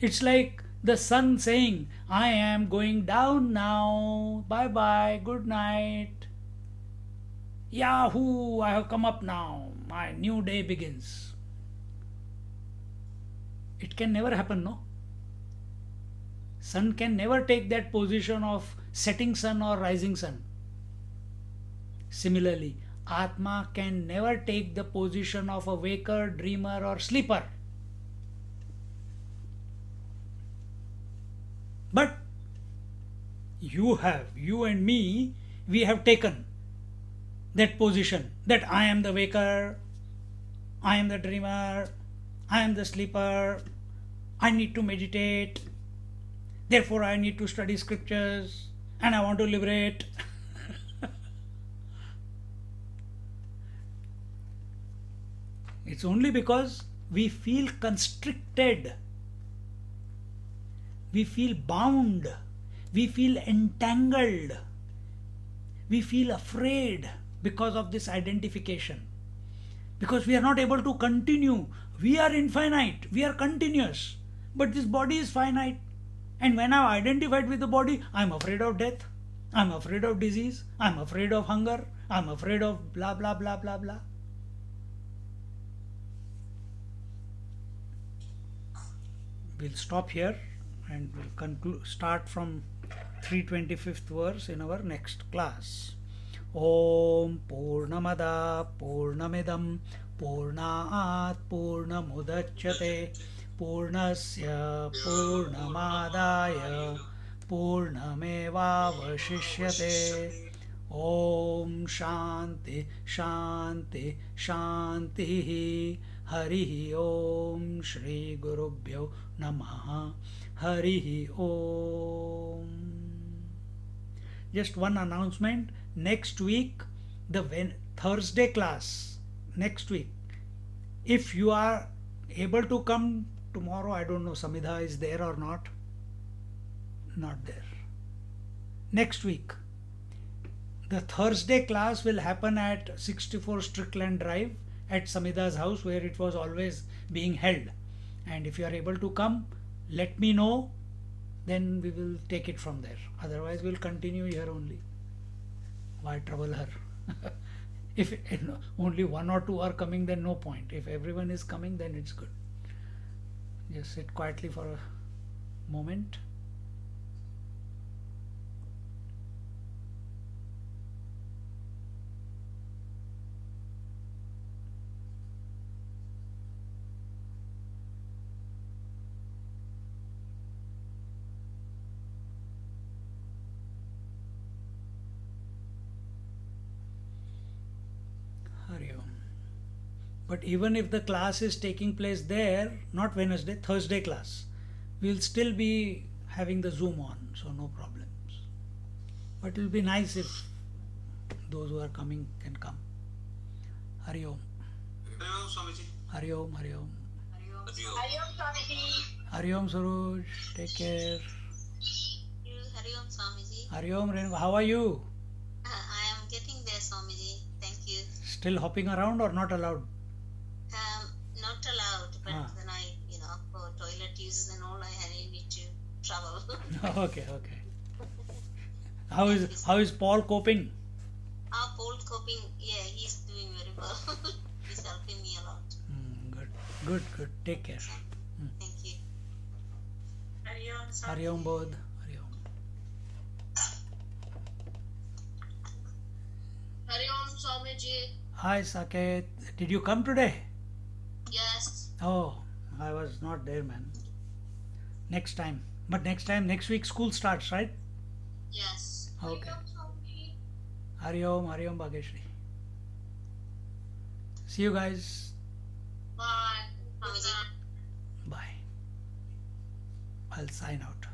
It's like the sun saying, I am going down now. Bye bye. Good night. Yahoo! I have come up now. My new day begins. It can never happen, no? Sun can never take that position of setting sun or rising sun. Similarly, Atma can never take the position of a waker, dreamer or sleeper. you and me, we have taken that position that I am the waker, I am the dreamer, I am the sleeper, I need to meditate, therefore I need to study scriptures, and I want to liberate. It's only because we feel constricted, we feel bound, we feel entangled, we feel afraid because of this identification. Because we are not able to continue. We are infinite, we are continuous, but this body is finite. And when I'm identified with the body, I'm afraid of death, I'm afraid of disease, I'm afraid of hunger, I'm afraid of blah blah blah blah blah. We'll stop here and we'll start from 325th verse in our next class. Om Purnamada Purnamidam Purnaat Purnamudachyate Purnasya Purnamadaya Purnamevavashishyate. Om Shanti Shanti Shanti. Harihi Om Shri Gurubhyo Namaha. Harihi Om. Just one announcement. Next week, the Thursday class, next week, if you are able to come tomorrow, I don't know, Samidha is there or not there. Next week, the Thursday class will happen at 64 Strickland Drive at Samidha's house, where it was always being held. And if you are able to come, let me know, then we will take it from there. Otherwise, we'll continue here only. Why trouble her? If only one or two are coming, then no point. If everyone is coming, then it's good. Just sit quietly for a moment. Hari Om. But even if the class is taking place there, not Wednesday, Thursday class, we'll still be having the Zoom on, so no problems. But it will be nice if those who are coming can come. Hari Om. Hari Om, Swamiji. Hari Om, Hari Om. Hari Om. Hariom Swamiji. Hari Om, Suruj. Take care. Hari Om Swamiji. Hari Om, Renuka. How are you? I am getting there, Swamiji. Thank you. Still hopping around or not allowed? Not allowed, but Ah. then I, for toilet uses and all, I need to travel. Okay, okay. How is Paul coping? Our Paul coping, yeah, he's doing very well. He's helping me a lot. Good. Take care. Thank you. Hari Om Hari Om Bodh. Hari Om. Hari Om Swamiji. Hi Saket. Did you come today? Yes. Oh, I was not there, man. Next time. But next week school starts, right? Yes. Okay. Swamiji. Hari Om Bhageshri. See you guys. Bye. Swamiji. Bye. I'll sign out.